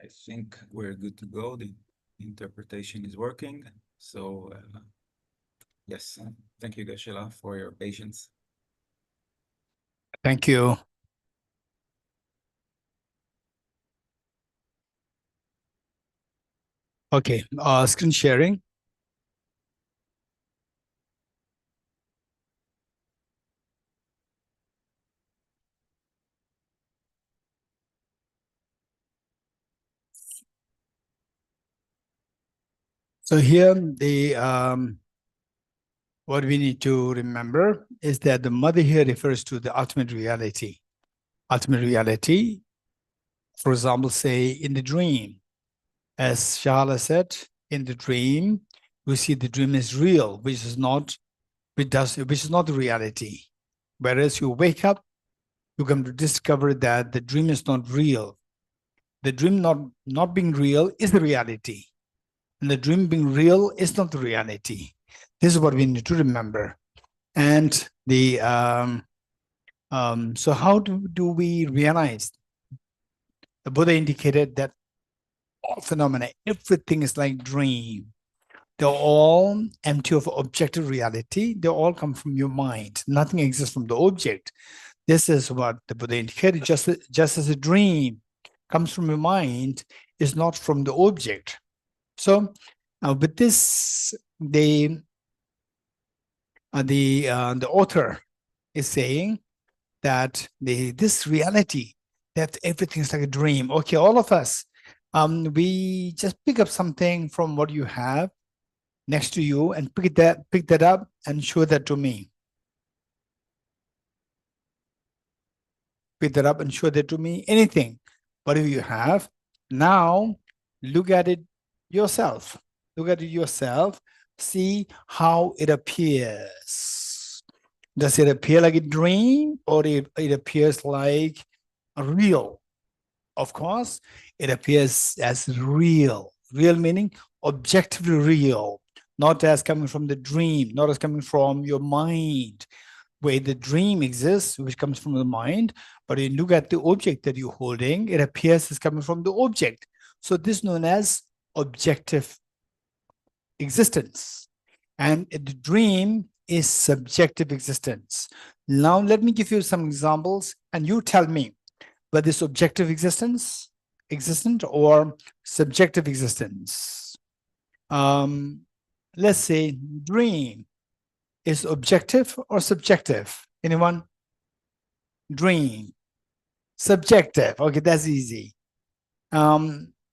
I think we're good to go. The interpretation is working. So, yes, thank you, Geshe, for your patience. Thank you. Okay, screen sharing. So here, what we need to remember is that the mother here refers to the ultimate reality. Ultimate reality, for example, say in the dream, as Shahala said, in the dream, we see the dream is real, which is not the reality. Whereas you wake up, you come to discover that the dream is not real. The dream not being real is the reality. And the dream being real is not the reality. This is what we need to remember. And the so how do we realize? The Buddha indicated that all phenomena, everything is like dream. They're all empty of objective reality. They all come from your mind. Nothing exists from the object. This is what the Buddha indicated. Just as a dream comes from your mind, is not from the object. So, with this, the author is saying that this reality, that everything is like a dream. Okay, all of us, we just pick up something from what you have next to you and pick that up and show that to me. Pick that up and show that to me. Anything, whatever you have. Now, look at it yourself. Look at it yourself. See how it appears. Does it appear like a dream, or it appears like a real? Of course, it appears as real. Real meaning objectively real, not as coming from the dream, not as coming from your mind, where the dream exists, which comes from the mind. But when you look at the object that you're holding, it appears as coming from the object. So this is known as objective existence. And the dream is subjective existence. Now, let me give you some examples, and you tell me whether this objective existence, existent, or subjective existence. Let's say dream is objective or subjective. Anyone? Dream. Subjective. Okay, that's easy.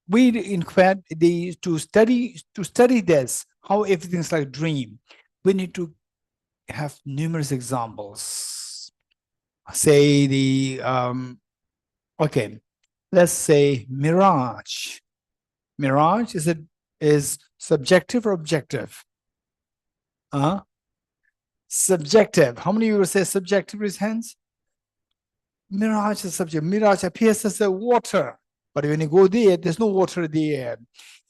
We in fact to study this, how everything's like dream, we need to have numerous examples. Say the okay, let's say mirage. Mirage is subjective or objective? Subjective. How many of you will say subjective? Raise hands. Mirage is subjective. Mirage appears as a water, but when you go there, there's no water there.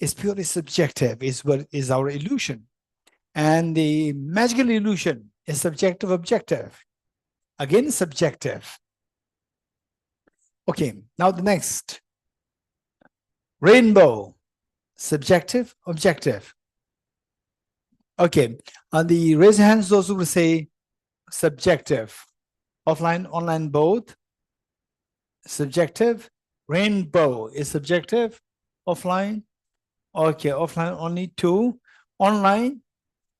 It's purely subjective. It's what is our illusion. And the magical illusion is subjective, objective. Again, subjective. Okay, now the next. Rainbow, subjective, objective. Okay, on the raise hands, those who will say subjective. Offline, online, both. Subjective. Rainbow is subjective. Offline. Okay, offline only 2. Online,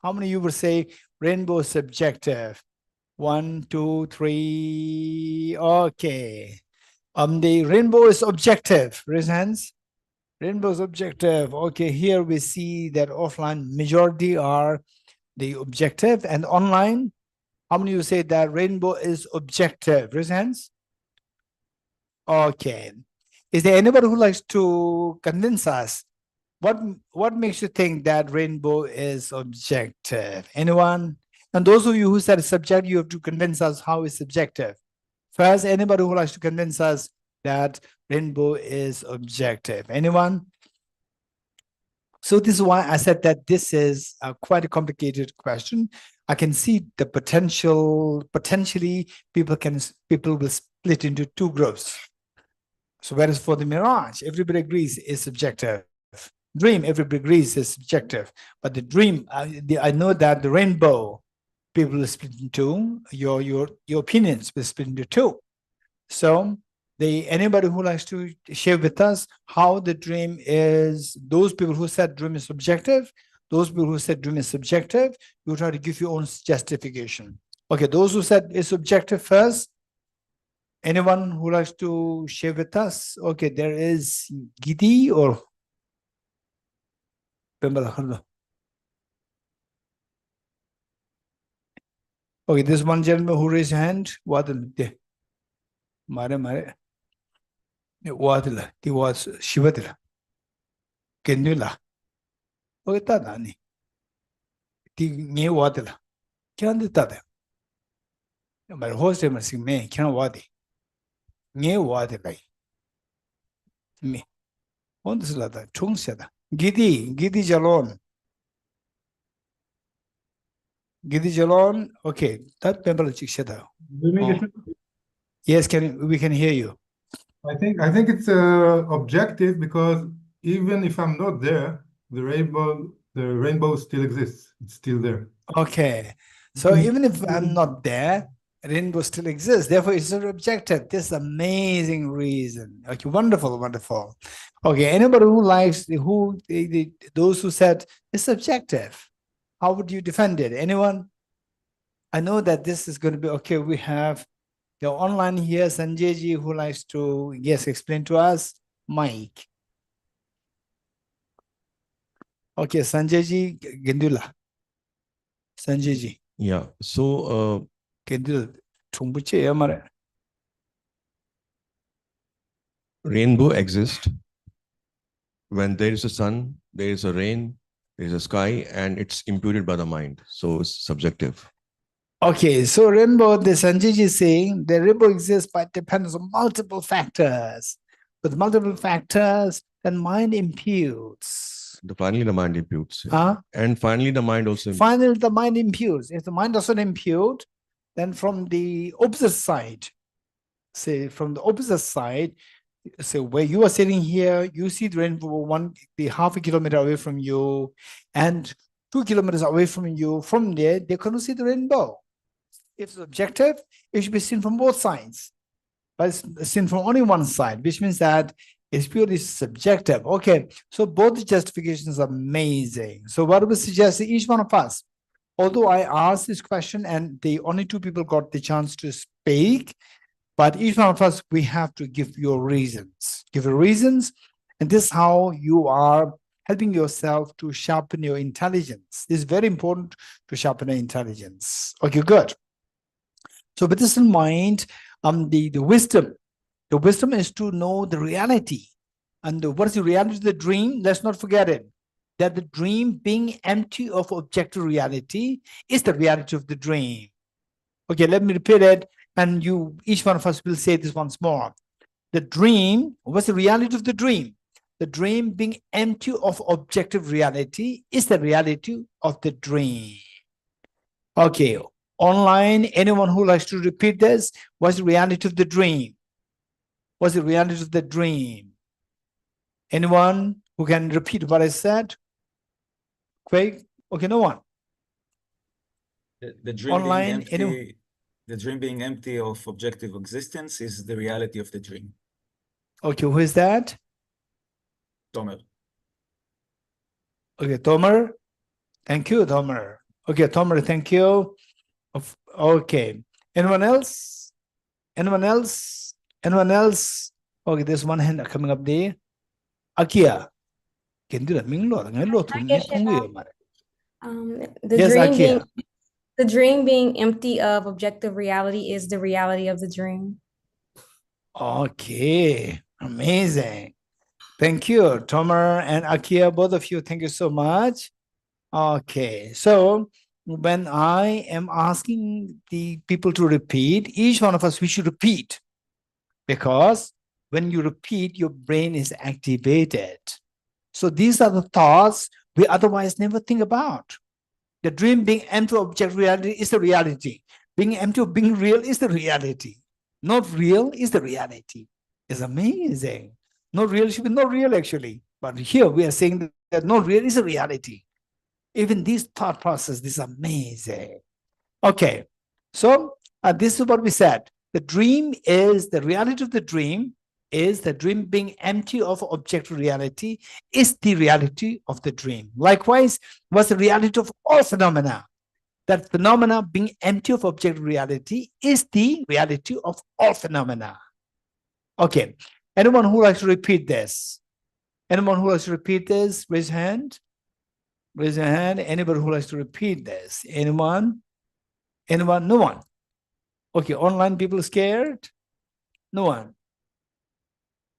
how many of you will say rainbow is subjective? 1, 2, 3. Okay. The rainbow is objective. Raise hands. Rainbow is objective. Okay, here we see that offline majority are the objective, and online, how many of you say that rainbow is objective? Raise hands. Okay. Is there anybody who likes to convince us? What makes you think that rainbow is objective? Anyone? And those of you who said subjective, you have to convince us how it's subjective. First, anybody who likes to convince us that rainbow is objective? Anyone? So this is why I said that this is quite a complicated question. I can see the potentially people will split into 2 groups. So whereas for the mirage, everybody agrees is subjective. Dream, everybody agrees is subjective. But the dream, I know that the rainbow, people will split into two. Your opinions will split into two. So anybody who likes to share with us how the dream is, those people who said dream is subjective, those people who said dream is subjective, you try to give your own justification. Okay, those who said it's subjective first. Anyone who likes to share with us? Okay, there is Gidi or okay, there's one gentleman who raised his hand. Mare. Wadila, he was Shivadila. Kendula. Okay, Tadani. The me Wadila. Can't do that. But host him as me, can't wadi. Me Wadila. Me. On this letter, Chung said, Gidi Jalon. Gidi Jalon, okay, that member of Chikshada. Yes, we can hear you. I think it's objective because even if I'm not there, the rainbow still exists. It's still there. Okay. So even if I'm not there, rainbow still exists. Therefore, it's not objective. This is amazing reason. Okay, wonderful, wonderful. Okay, anybody who likes those who said it's subjective, how would you defend it? Anyone? I know that this is going to be okay. We have your online here, Sanjay ji, who likes to explain to us. Mike. Okay, Sanjay ji, Gendula. Sanjay ji. Yeah. So rainbow exists when there is a sun, there is a rain, there is a sky, and it's imputed by the mind. So it's subjective. Okay, so rainbow, the Sanjay ji is saying the rainbow exists but depends on multiple factors. With multiple factors, then mind imputes. Finally, the mind imputes. Huh? And finally, the mind also. Finally, the mind imputes. If the mind doesn't impute, then from the opposite side, say from the opposite side, so where you are sitting here, you see the rainbow half a kilometer away from you, and 2 kilometers away from you. From there, they cannot see the rainbow. If it's objective, it should be seen from both sides. But it's seen from only one side, which means that it's purely subjective. Okay, so both justifications are amazing. So what we suggest to each one of us, although I asked this question and the only 2 people got the chance to speak, but each one of us, we have to give your reasons. Give your reasons, and this is how you are helping yourself to sharpen your intelligence. This is very important to sharpen your intelligence. Okay, good. So with this in mind, the wisdom is to know the reality. And what is the reality of the dream? Let's not forget it. That the dream being empty of objective reality is the reality of the dream. Okay, let me repeat it. And each one of us will say this once more. The dream, what's the reality of the dream? The dream being empty of objective reality is the reality of the dream. Okay, online, anyone who likes to repeat this, what's the reality of the dream? What's the reality of the dream? Anyone who can repeat what I said? Quick, okay, no one. The dream Online, being empty, the dream being empty of objective existence is the reality of the dream. Okay, who is that? Tomer. Okay, Tomer. Thank you, Tomer. Okay, Tomer, thank you. Okay. Anyone else? Anyone else? Anyone else? Okay, there's one hand coming up there. Akia. Yes, Akia. The dream being empty of objective reality is the reality of the dream. Okay, amazing. Thank you, Tomer and Akia, both of you. Thank you so much. Okay, so when I am asking the people to repeat, each one of us, we should repeat. Because when you repeat, your brain is activated. So these are the thoughts we otherwise never think about. The dream being empty of objective reality is the reality. Being empty of being real is the reality. Not real is the reality. It's amazing. No real should be not real actually. But here we are saying that no real is a reality. Even this thought process, this is amazing. Okay, so this is what we said. The dream is the reality of the dream is the dream being empty of objective reality is the reality of the dream. Likewise, what's the reality of all phenomena? That phenomena being empty of objective reality is the reality of all phenomena. Okay, anyone who likes to repeat this? Anyone who likes to repeat this, raise your hand. Raise your hand. Anybody who likes to repeat this? Anyone? Anyone? No one. Okay, online people scared? No one.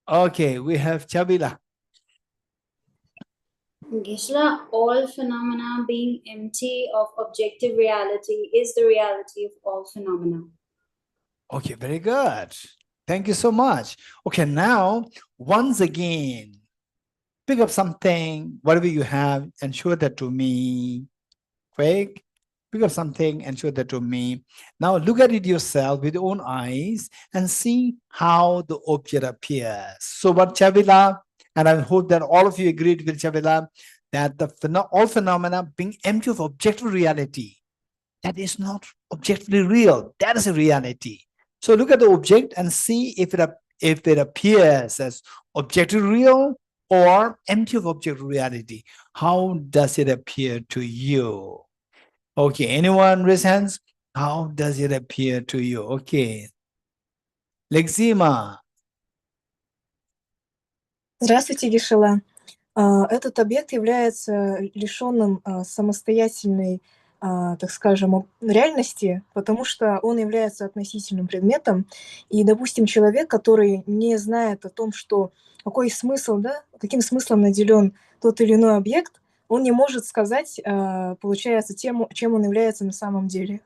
Okay, we have Chabila. Geshe, all phenomena being empty of objective reality is the reality of all phenomena. Okay, very good. Thank you so much. Okay, now, once again, pick up something, whatever you have, and show that to me. Quick, pick up something and show that to me. Now, look at it yourself with your own eyes and see how the object appears. So, what Chavila, and I hope that all of you agreed with Chavila, that all phenomena being empty of objective reality, that is not objectively real. That is a reality. So look at the object and see if it appears as objectively real or empty of objective reality. How does it appear to you? Okay, anyone raise hands? How does it appear to you? Okay. Lexima. Здравствуйте, Гешела. Этот объект является лишенным самостоятельной, так скажем, реальности, потому что он является относительным предметом. И, допустим, человек, который не знает о том, что какой смысл, да, каким смыслом наделен тот или иной объект, он не может сказать, получается, чем он является на самом деле.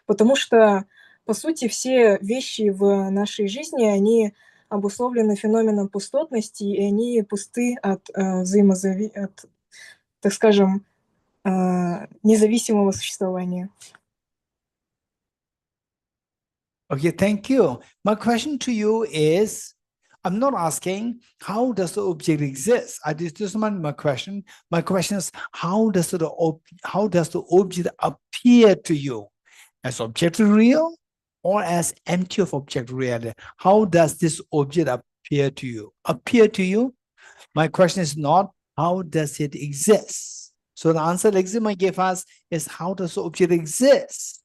Потому что, по сути, все вещи в нашей жизни, они обусловлены феноменом пустотности, и они пусты от от, так скажем, независимого существования. Okay, thank you. My question to you is, I'm not asking how does the object exist. This is not my question. My question is how does the object appear to you as objectively real or as empty of objective reality? How does this object appear to you? Appear to you? My question is not how does it exist. So the answer Lexima gave us is how does the object exist?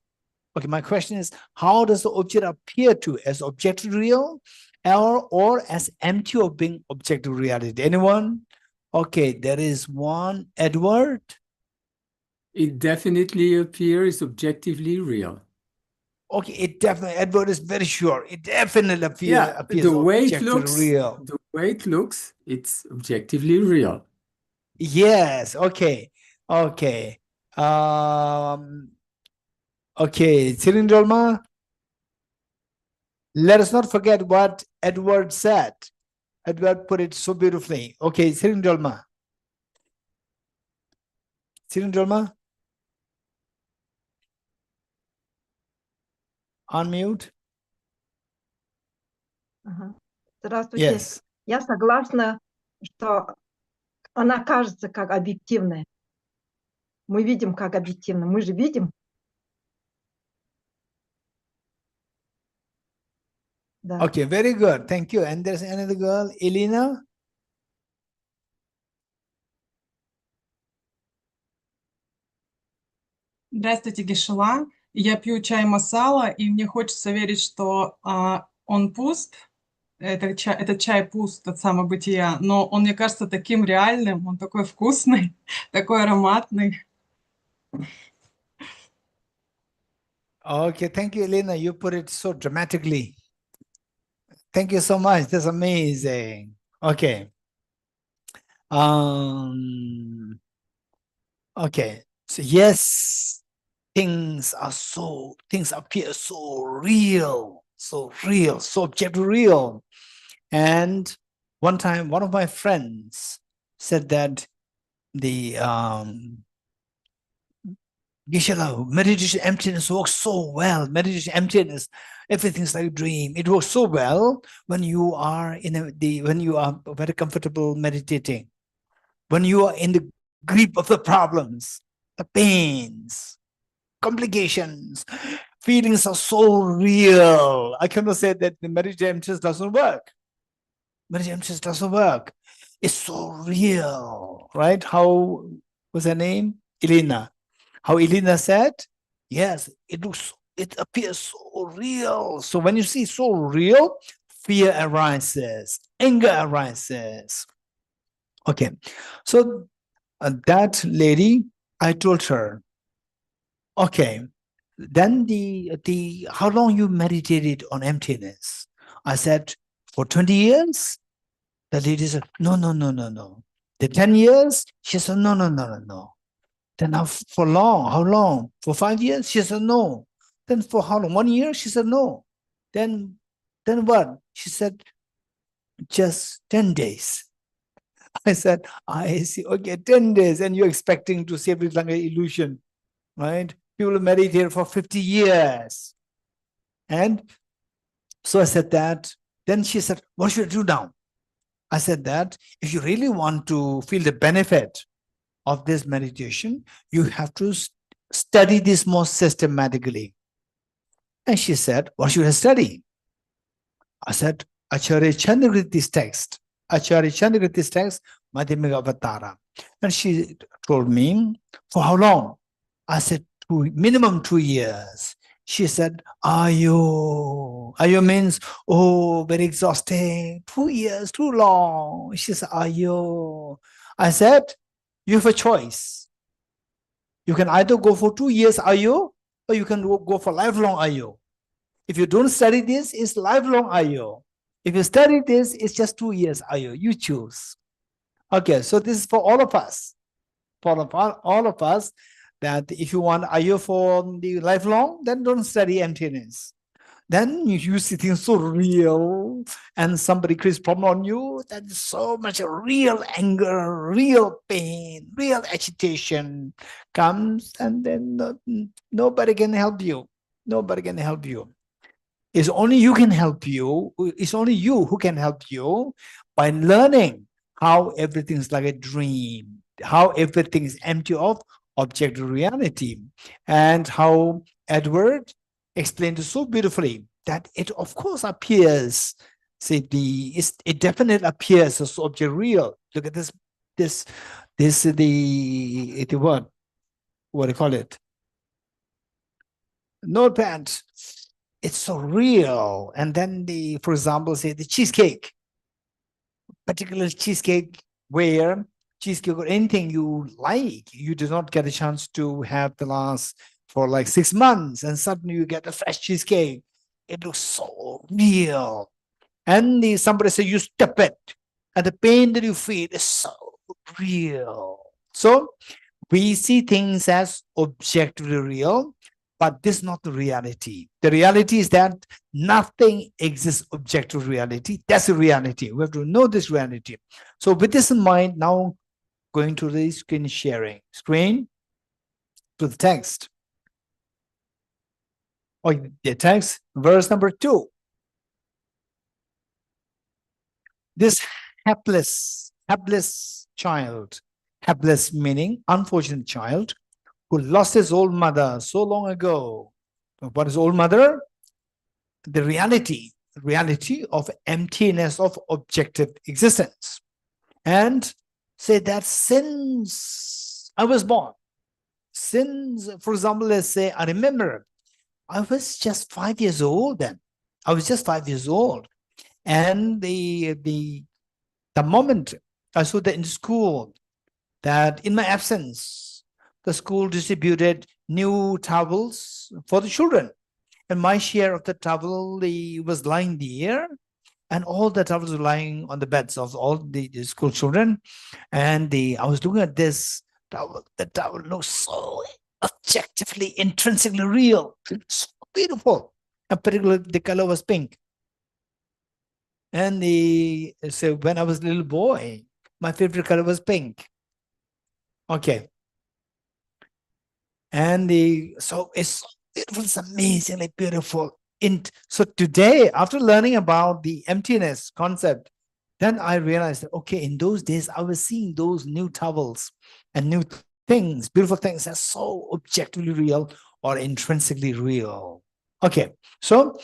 Okay, my question is how does the object appear to as objectively real or as empty of being objective reality? Anyone? Okay, there is one. Edward? It definitely appears objectively real. Okay, it definitely, Edward is very sure. It definitely appears the way it objectively looks, real. the way it looks, it's objectively real. Yes, okay. Okay. Okay, Sirindolma, let us not forget what Edward said. Edward put it so beautifully. Okay, Sirindolma. Sirindolma? Unmute. Здравствуйте. Yes. Я согласна, что она кажется как объективная. Мы видим как объективно. Мы же видим. Да. Okay, very good. Thank you. And there's another girl, Elena. Здравствуйте, Гешела. Я пью чай масала, и мне хочется верить, что он пуст, этот чай пуст от самобытия, но он мне кажется таким реальным, он такой вкусный, такой ароматный. Okay, thank you, Elena. You put it so dramatically. Thank you so much. That's amazing. Okay. Okay. So yes, things appear so real, so objective real. And one time, one of my friends said that Geshe, meditation emptiness works so well. Meditation emptiness, everything's like a dream. It works so well when you are when you are very comfortable meditating, when you are in the grip of the problems, the pains, complications, feelings are so real. I cannot say that the meditation emptiness doesn't work. Meditation emptiness doesn't work. It's so real, right? How was her name? Elena. How Elena said, yes, it appears so real. So when you see so real, fear arises, anger arises. Okay, so that lady, I told her, okay, then the how long you meditated on emptiness? I said, for 20 years? The lady said, no. The 10 years? She said, no. Then for long, how long? For 5 years? She said, no. Then for how long? 1 year? She said, no. Then what? She said, just 10 days. I said, I see, okay, 10 days, and you're expecting to see everything like an illusion, right? People meditate for 50 years. And so I said that. Then she said, what should I do now? I said that if you really want to feel the benefit of this meditation, you have to study this more systematically. And she said, what should I study? I said, Acharya Chandragirti's text. Acharya Chandragirti's text, Madhyamaka Avatara. And she told me, for how long? I said, minimum 2 years. She said, Ayo. Ayo means, oh, very exhausting. 2 years, too long. She said, Ayo. I said, you have a choice. You can either go for 2 years Ayo, or you can go for lifelong Ayo. If you don't study this, it's lifelong Ayo. If you study this, it's just 2 years Ayo. You choose. Okay, so this is for all of us. For all of us, that if you want Ayo for the lifelong, then don't study emptiness. Then you see things so real, and somebody creates problem on you, that is so much real anger, real pain, real agitation comes, and then nobody can help you. Nobody can help you. It's only you can help you. It's only you who can help you by learning how everything's like a dream, how everything is empty of objective reality, and how Edward explained it so beautifully that it of course appears, say it definitely appears as object real. Look at this the what do you call it? Notepad. It's so real. And then for example, say the cheesecake, particular cheesecake where cheesecake or anything you like, you do not get a chance to have the last for like 6 months, and suddenly you get a fresh cheesecake. It looks so real. And somebody say you step it, and the pain that you feel is so real. So we see things as objectively real, but this is not the reality. The reality is that nothing exists objective reality. That's the reality. We have to know this reality. So with this in mind, now going to the screen sharing. Screen to the text. Or the text, verse number 2. This hapless child, hapless meaning unfortunate child, who lost his old mother so long ago. What is old mother? The reality of emptiness of objective existence. And say that since I was born, since, for example, let's say I remember I was just 5 years old then. I was just 5 years old. And the moment I saw that in school, that in my absence, the school distributed new towels for the children. And my share of the towel was lying there. And all the towels were lying on the beds of all the school children. And I was looking at this towel. The towel looks so objectively, intrinsically real. So beautiful. And particularly the color was pink. And so when I was a little boy, my favorite color was pink. Okay. And so it's so beautiful, it's amazingly beautiful. So today, after learning about the emptiness concept, then I realized that, okay, in those days, I was seeing those new towels and new things, beautiful things that's so objectively real or intrinsically real. Okay, so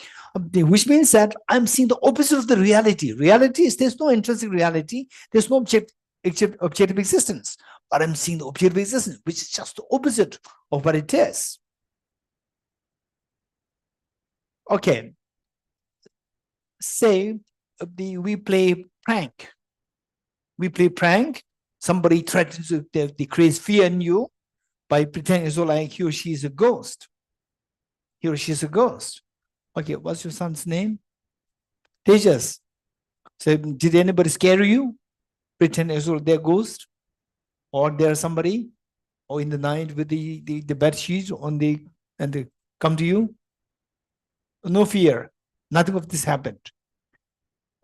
which means that I'm seeing the opposite of the reality. Reality is there's no intrinsic reality, there's no objective existence, but I'm seeing the objective existence, which is just the opposite of what it is. Okay, say we play prank. We play prank. Somebody threatens to they create fear in you by pretending as though like he or she is a ghost. He or she is a ghost. Okay, what's your son's name? Tejas. So did anybody scare you? Pretend as though they're a ghost? Or there's somebody? Or in the night with the bed sheets on and they come to you? No fear. Nothing of this happened.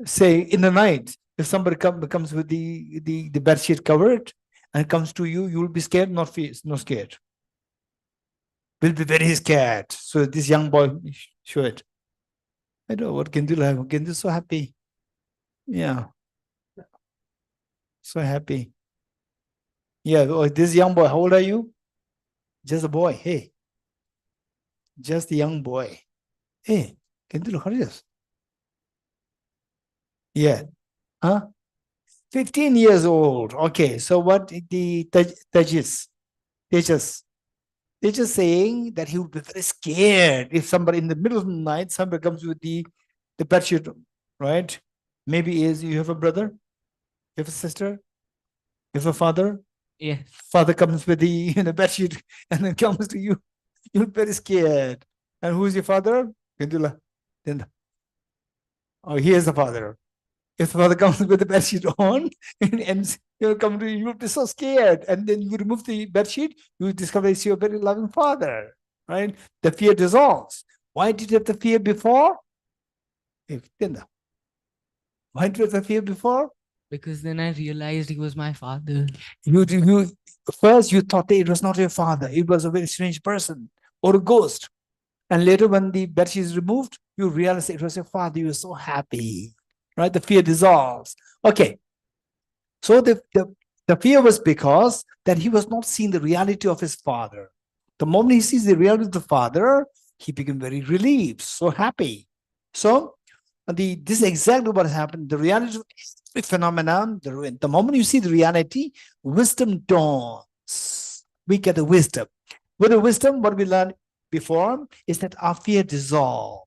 Say in the night, if somebody comes with the bed sheet covered and comes to you, you will be scared, not scared. Will be very scared. So this young boy should. I don't know what Gendul have. Gendul is so happy. Yeah. So happy. Yeah. Oh, this young boy, how old are you? Just a boy. Hey. Just a young boy. Hey, Gendul, how is this? Yeah. Huh? 15 years old. Okay. So what the Tejas? They're just saying that he would be very scared if somebody in the middle of the night, somebody comes with the bed sheet, right? Maybe you have a brother, you have a sister, you have a father. Yeah. Father comes with the bed sheet and then comes to you. You're very scared. And who's your father? Kendula. Oh, here's the father. If the father comes with the bed sheet on and you'll come to you'll be so scared. And then you remove the bed sheet, you discover it's your very loving father, right? The fear dissolves. Why did you have the fear before? Why did you have the fear before? Because then I realized he was my father. First you thought that it was not your father, it was a very strange person or a ghost. And later when the bed sheet is removed, you realize it was your father, you were so happy. Right, the fear dissolves. Okay, so the fear was because that he was not seeing the reality of his father. The moment he sees the reality of the father, he became very relieved, so happy. So this is exactly what happened. The reality of every phenomenon, the moment you see the reality, wisdom dawns. We get the wisdom. With the wisdom, what we learned before is that our fear dissolves.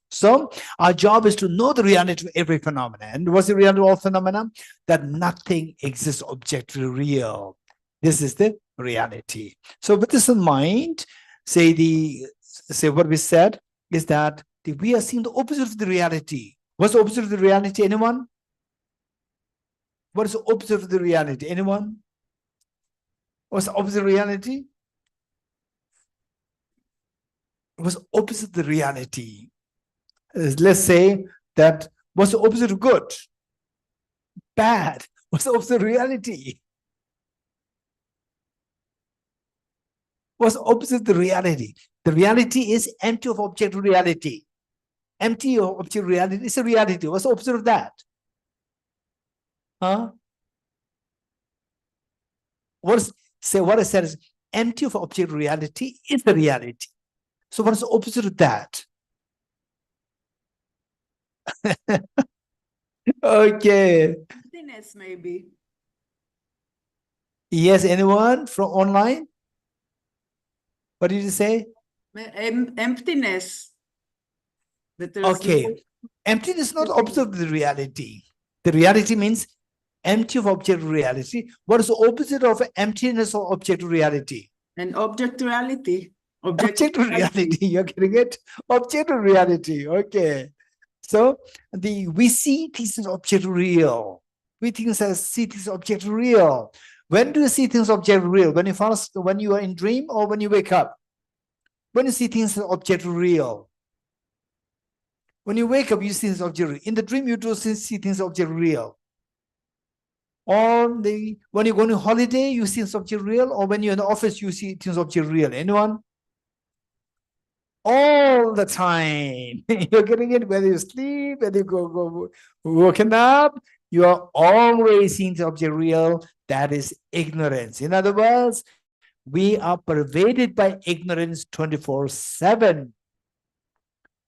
So our job is to know the reality of every phenomenon. And what's the reality of all phenomena? That nothing exists objectively real. This is the reality. So with this in mind, say what we said is that we are seeing the opposite of the reality. What's the opposite of the reality? Anyone? What is the opposite of the reality? Anyone? What's the opposite of reality? What's the opposite of the reality? Let's say that what's the opposite of good? Bad. What's the opposite of reality? What's the opposite of the reality? The reality is empty of objective reality. Empty of objective reality is a reality. What's the opposite of that? Huh? What I said is empty of objective reality is the reality. So what is the opposite of that? Okay. Emptiness, maybe. Yes, anyone from online? What did you say? Emptiness. Okay. Emptiness is not opposite of the reality. The reality means empty of objective reality. What is the opposite of emptiness or objective reality? And objective reality. Objective reality. You're getting it? Objective reality. Okay. So we see things as objective real. We see things objective real. When do you see things objective real? When you are in dream or when you wake up? When you see things as objective real. When you wake up, you see things objective real. In the dream, you do see things objective real. Or when you go on a holiday, you see things object real, or when you're in the office, you see things object real. Anyone? All the time. You're getting it whether you sleep, whether you go woken up, you are always seeing the object real. That is ignorance. In other words, we are pervaded by ignorance 24/7.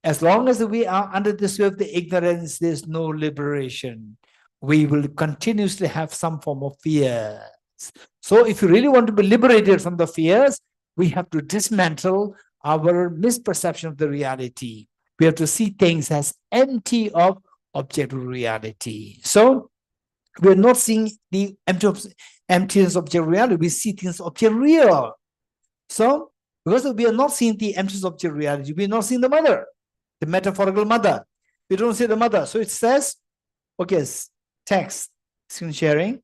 As long as we are under the sway of the ignorance, there's no liberation. We will continuously have some form of fear. So if you really want to be liberated from the fears, we have to dismantle our misperception of the reality. We have to see things as empty of objective reality. So we're not seeing the emptiness of objective reality, we see things object real. So because we are not seeing the emptiness of objective reality, we are not seeing the mother, the metaphorical mother. We don't see the mother. So it says, okay, text, screen sharing.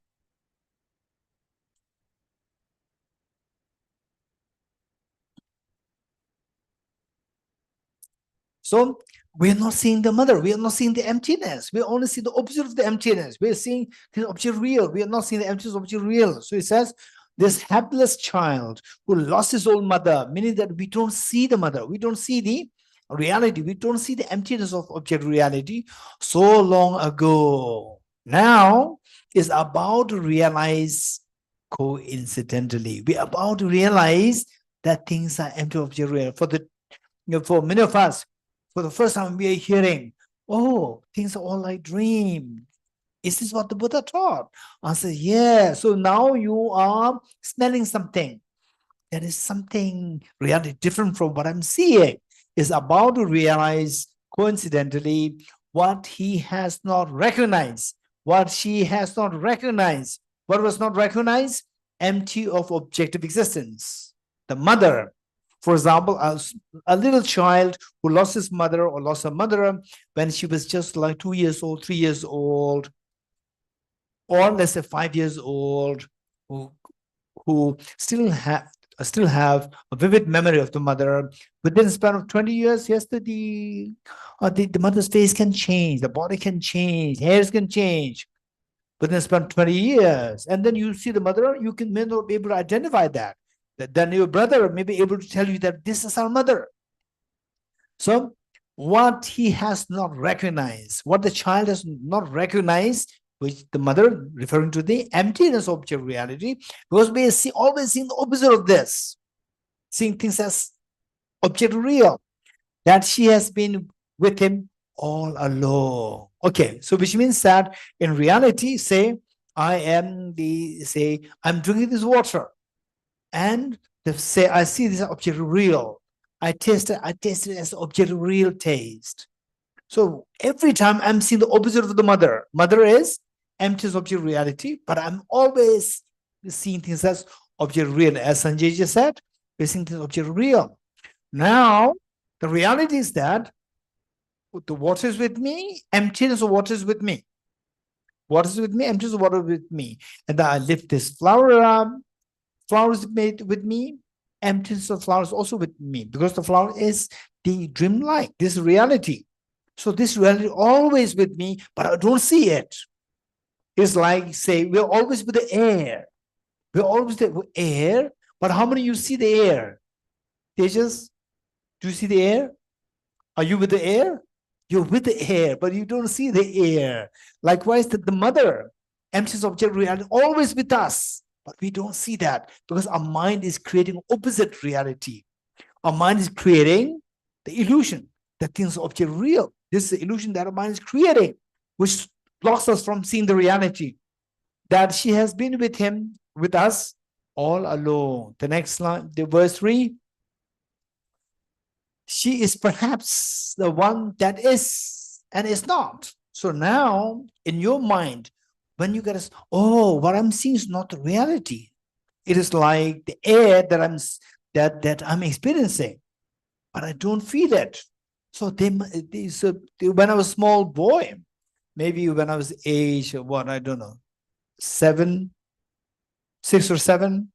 So we're not seeing the mother, we are not seeing the emptiness, we only see the opposite of the emptiness. We're seeing the object real, we are not seeing the emptiness of object real. So it says, this hapless child who lost his own mother, meaning that we don't see the mother, we don't see the reality, we don't see the emptiness of object reality so long ago, now is about to realize coincidentally. We're about to realize that things are empty of object reality. For many of us, for the first time we are hearing, oh, things are all like dream. Is this what the Buddha taught? I said, yeah. So now you are smelling something. There is something really different from what I'm seeing. Is about to realize coincidentally what he has not recognized, what she has not recognized. What was not recognized? Empty of objective existence. The mother, for example, a little child who lost his mother or lost her mother when she was just like 2 years old, 3 years old, or let's say 5 years old, who still have a vivid memory of the mother. Within a span of 20 years, yes, the mother's face can change, the body can change, hairs can change. Within a span of 20 years, and then you see the mother, you may not be able to identify that. Then your brother may be able to tell you that this is our mother. So what he has not recognized, what the child has not recognized, which the mother referring to the emptiness of object reality, because we see always seeing the opposite of this, seeing things as object real, that she has been with him all along. Okay, so which means that in reality, say I'm drinking this water, and say I see this object real. I taste it as object real taste. So every time I'm seeing the opposite of the mother. Mother is emptiness object reality, but I'm always seeing things as object real. As Sanjay just said, we're seeing things object real. Now, the reality is that the water is with me, emptiness of water is with me. Water is with me, emptiness of water is with me. And then I lift this flower up, flowers made with me, emptiness of flowers also with me, because the flower is the dream-like, this reality. So this reality always with me, but I don't see it. It's like, say, we're always with the air. We're always with air, but how many of you see the air? Tejas, do you see the air? Are you with the air? You're with the air, but you don't see the air. Likewise, the mother, emptiness object reality, always with us, but we don't see that because our mind is creating opposite reality. Our mind is creating the illusion that things are object real. This is the illusion that our mind is creating, which blocks us from seeing the reality that she has been with him, with us all alone. The next line, the verse 3. She is perhaps the one that is and is not. So now in your mind, when you get what I'm seeing is not the reality. It is like the air that I'm experiencing, but I don't feel it. So when I was a small boy, maybe when I was age, I don't know, 6 or 7,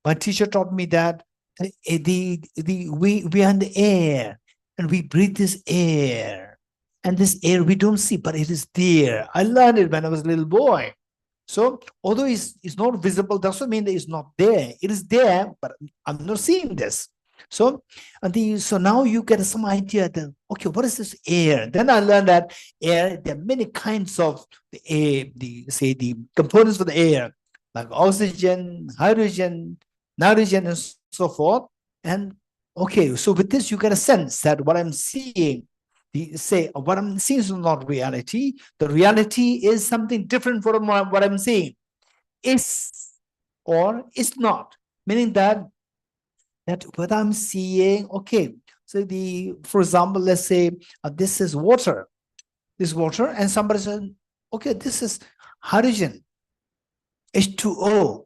my teacher taught me that we are in the air and we breathe this air, and this air we don't see, but it is there. I learned it when I was a little boy. So although it's not visible, doesn't mean that it's not there. It is there, but I'm not seeing this. So, so now you get some idea that, okay, what is this air? Then I learned that air, there are many kinds of the air, the components of the air, like oxygen, hydrogen, nitrogen, and so forth. And okay, so with this, you get a sense that what I'm seeing, what I'm seeing is not reality. The reality is something different from what I'm seeing. Is or is not, meaning that what I'm seeing, okay, so for example, let's say this is water, and somebody said, okay, this is hydrogen, H2O.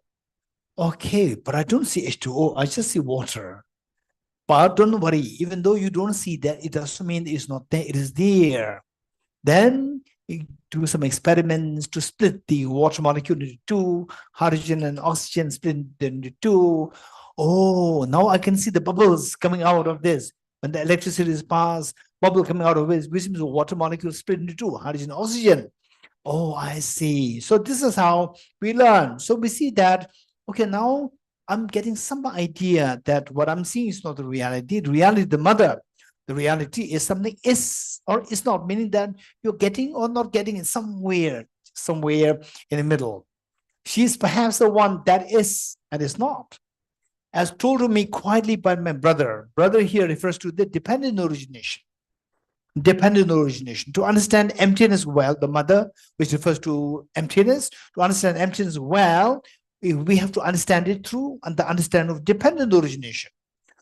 Okay, but I don't see H2O, I just see water. But don't worry, even though you don't see that, it doesn't mean it's not there, it is there. Then you do some experiments to split the water molecule into two, hydrogen and oxygen split into two. Oh, now I can see the bubbles coming out of this. When the electricity is passed, bubble coming out of it, which means the water molecule split into two, hydrogen and oxygen. Oh, I see. So this is how we learn. So we see that, okay, now I'm getting some idea that what I'm seeing is not the reality. The reality, the mother. The reality is something is or is not, meaning that you're getting or not getting it somewhere in the middle. She's perhaps the one that is and is not. As told to me quietly by my brother. Brother here refers to the dependent origination. Dependent origination. To understand emptiness well, the mother, which refers to emptiness, to understand emptiness well, we have to understand it through the understanding of dependent origination.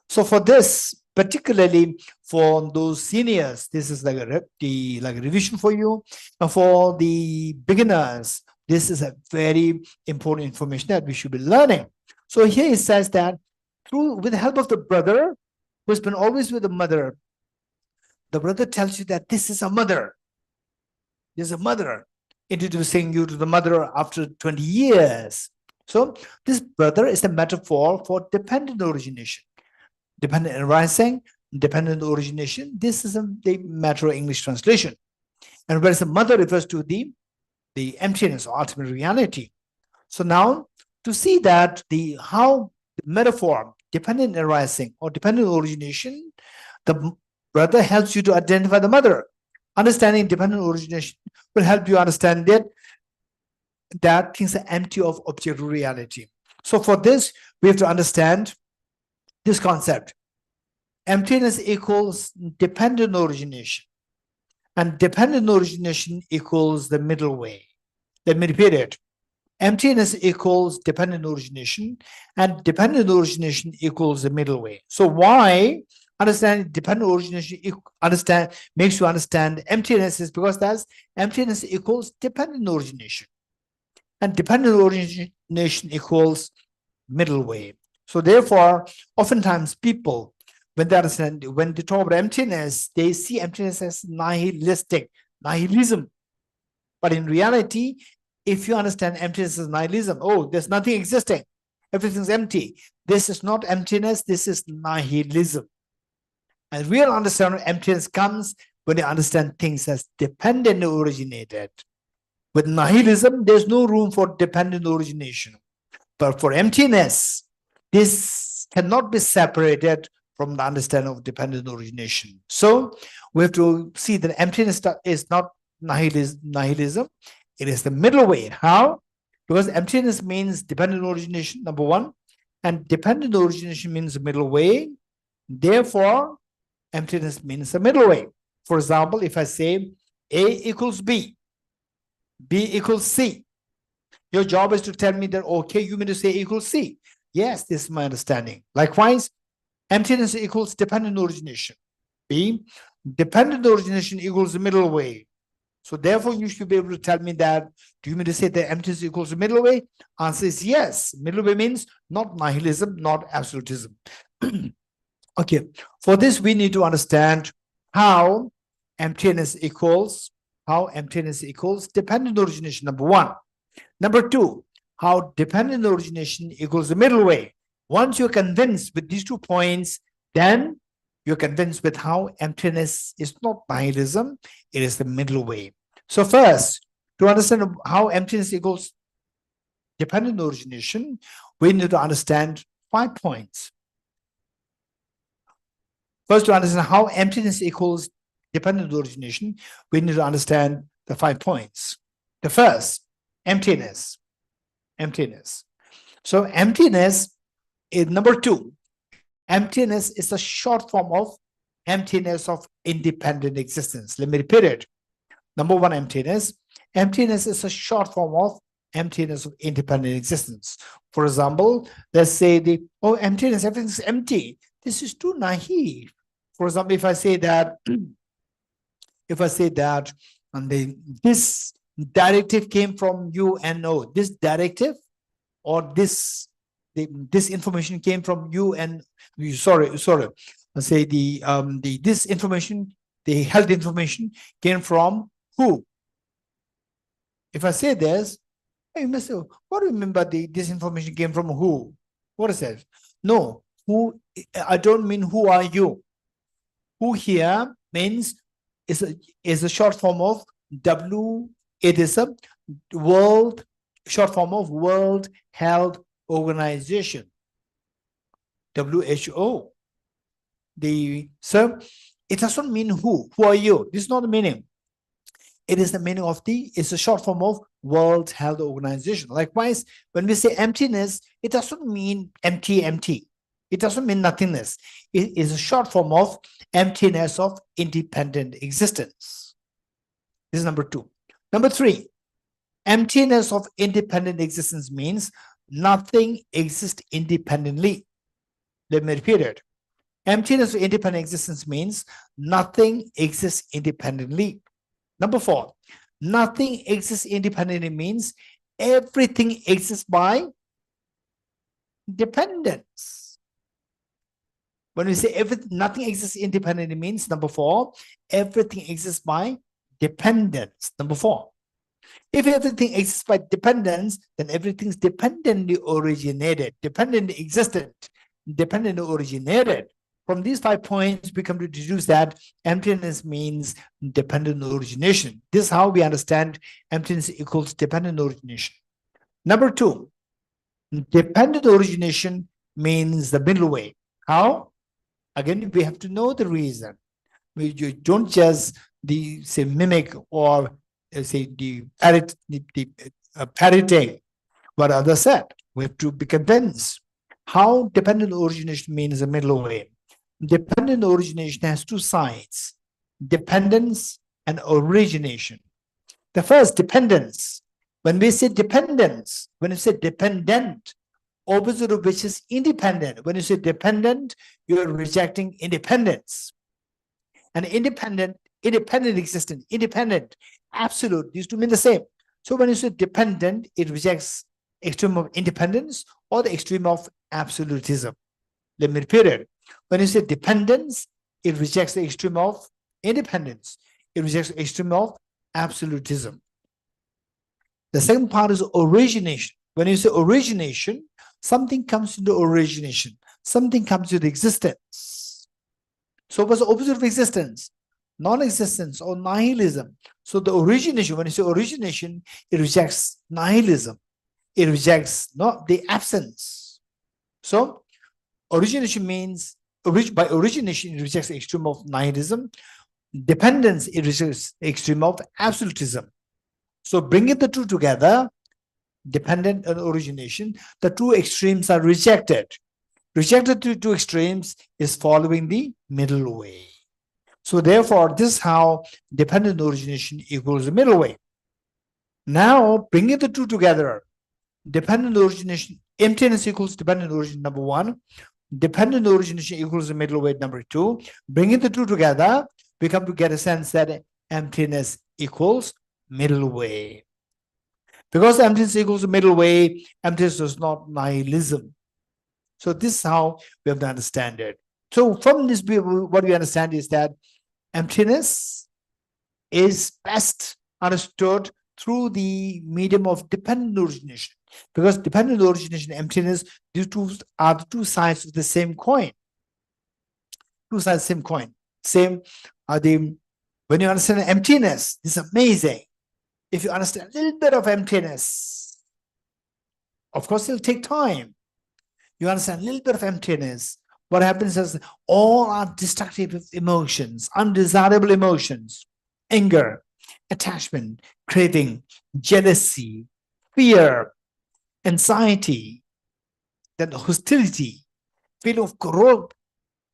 So for this, particularly for those seniors, this is like a revision for you. And for the beginners, this is a very important information that we should be learning. So here it says that with the help of the brother, who's been always with the mother, the brother tells you that this is a mother. There's a mother, introducing you to the mother after 20 years. So this brother is a metaphor for dependent origination. Dependent arising, dependent origination. This is the matter of English translation. And whereas the mother refers to the emptiness or ultimate reality. So now to see that how the metaphor, dependent arising or dependent origination, the brother helps you to identify the mother. Understanding dependent origination will help you understand that things are empty of objective reality. So for this, we have to understand this concept. Emptiness equals dependent origination. And dependent origination equals the middle way. Let me repeat it. Emptiness equals dependent origination, and dependent origination equals the middle way. So why understand dependent origination makes you understand emptiness is because that's emptiness equals dependent origination. And dependent origination equals middle way. So therefore, oftentimes people, when they talk about emptiness, they see emptiness as nihilism. But in reality, if you understand emptiness as nihilism, oh, there's nothing existing, everything's empty. This is not emptiness, this is nihilism. And real understanding of emptiness comes when you understand things as dependent originated. With nihilism, there's no room for dependent origination. But for emptiness, this cannot be separated from the understanding of dependent origination. So we have to see that emptiness is not nihilism. It is the middle way. How? Because emptiness means dependent origination, number one, and dependent origination means the middle way. Therefore, emptiness means the middle way. For example, if I say A equals B, B equals C, your job is to tell me that, okay, you mean to say A equals C. Yes, this is my understanding. Likewise, emptiness equals dependent origination. B, dependent origination equals the middle way. So therefore, you should be able to tell me that, do you mean to say that emptiness equals the middle way? Answer is yes. Middle way means not nihilism, not absolutism. Okay, for this, we need to understand how emptiness equals dependent origination, number one. Number two, how dependent origination equals the middle way. Once you're convinced with these 2 points, then you're convinced with how emptiness is not nihilism, it is the middle way. So first, to understand how emptiness equals dependent origination, we need to understand 5 points. First, to understand how emptiness equals dependent origination, we need to understand the 5 points. The first, emptiness. Emptiness. So emptiness is number 2. Emptiness is a short form of emptiness of independent existence. Let me repeat it. Number 1, emptiness. Emptiness is a short form of emptiness of independent existence. For example, let's say emptiness, everything's empty. This is too naive. For example, if I say that, this directive came from UNO, this directive or this information came from UN. Sorry. Let's say this information, the health information came from who? If I say this, you must say, what do you mean by this information came from who? What is that? No, who, I don't mean who are you. Who here means is a short form of W. It is a short form of World Health Organization, WHO. So it doesn't mean who are you. This is not the meaning. It is the meaning of it's a short form of World Health Organization. Likewise, when we say emptiness, it doesn't mean empty. It doesn't mean nothingness. It is a short form of emptiness of independent existence. This is number 2. Number 3, emptiness of independent existence means nothing exists independently. Let me repeat it. Emptiness of independent existence means nothing exists independently. Number 4, nothing exists independently means everything exists by dependence. When we say nothing exists independently means, number 4, everything exists by dependence. Number 4. If everything exists by dependence, then everything's dependently originated, dependently existent, dependently originated. From these 5 points, we come to deduce that emptiness means dependent origination. This is how we understand emptiness equals dependent origination. Number 2, dependent origination means the middle way. How? Again, we have to know the reason. You don't just mimic or parroting what others said. We have to be convinced. How dependent origination means the middle way. Dependent origination has 2 sides, dependence and origination. The first, dependence. When we say dependence, when you say dependent, opposite of which is independent. When you say dependent, you are rejecting independence. And independent existence, independent, absolute, these 2 mean the same. So when you say dependent, it rejects extreme of independence or the extreme of absolutism. Let me repeat it. When you say dependence, it rejects the extreme of independence. It rejects the extreme of absolutism. The second part is origination. When you say origination, something comes into origination. Something comes into existence. So what's the opposite of existence? Non-existence or nihilism. So the origination, when you say origination, it rejects nihilism. It rejects not the absence. So origination means, by origination, it rejects the extreme of nihilism. Dependence, it rejects the extreme of absolutism. So bringing the 2 together, dependent and origination, the 2 extremes are rejected. Rejected to 2 extremes is following the middle way. So therefore, this is how dependent origination equals the middle way. Now, bringing the 2 together, dependent origination, emptiness equals dependent origination, number 1. Dependent origination equals the middle way, number 2. Bringing the 2 together, we come to get a sense that emptiness equals middle way. Because emptiness equals the middle way, emptiness is not nihilism. So this is how we have to understand it. So from this, what we understand is that emptiness is best understood through the medium of dependent origination. Because dependent origination and emptiness, these 2 are the 2 sides of the same coin. 2 sides of the same coin. Same are when you understand emptiness, this is amazing. If you understand a little bit of emptiness, Of course, it'll take time. You understand a little bit of emptiness. What happens is all our destructive emotions, undesirable emotions, anger, attachment, craving, jealousy, fear, anxiety, then hostility, feeling of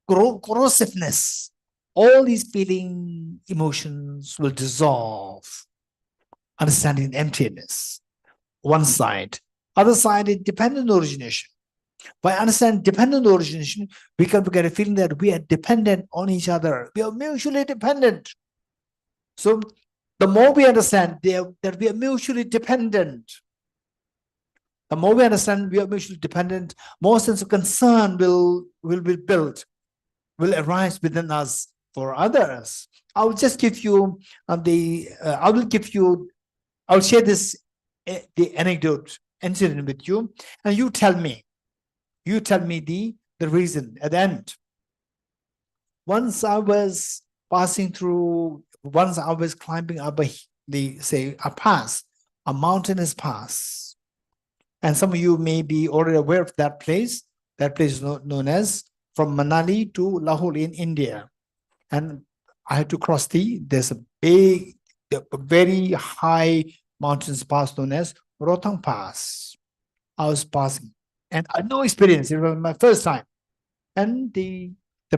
corrosiveness, all these feeling emotions will dissolve. Understanding emptiness. One side. Other side is dependent origination. By understanding dependent origination, we can get a feeling that we are dependent on each other. We are mutually dependent. So the more we understand that we are mutually dependent, the more we understand we are mutually dependent, more sense of concern will be built, will arise within us for others. I'll just give you I'll share this the anecdote incident with you, and you tell me the reason at the end. Once I was climbing up a pass, a mountainous pass. And some of you may be already aware of that place. That place is known as from Manali to Lahore in India. And I had to cross there's a very high mountains pass known as Rohtang Pass. I was passing. And I had no experience. It was my first time. And the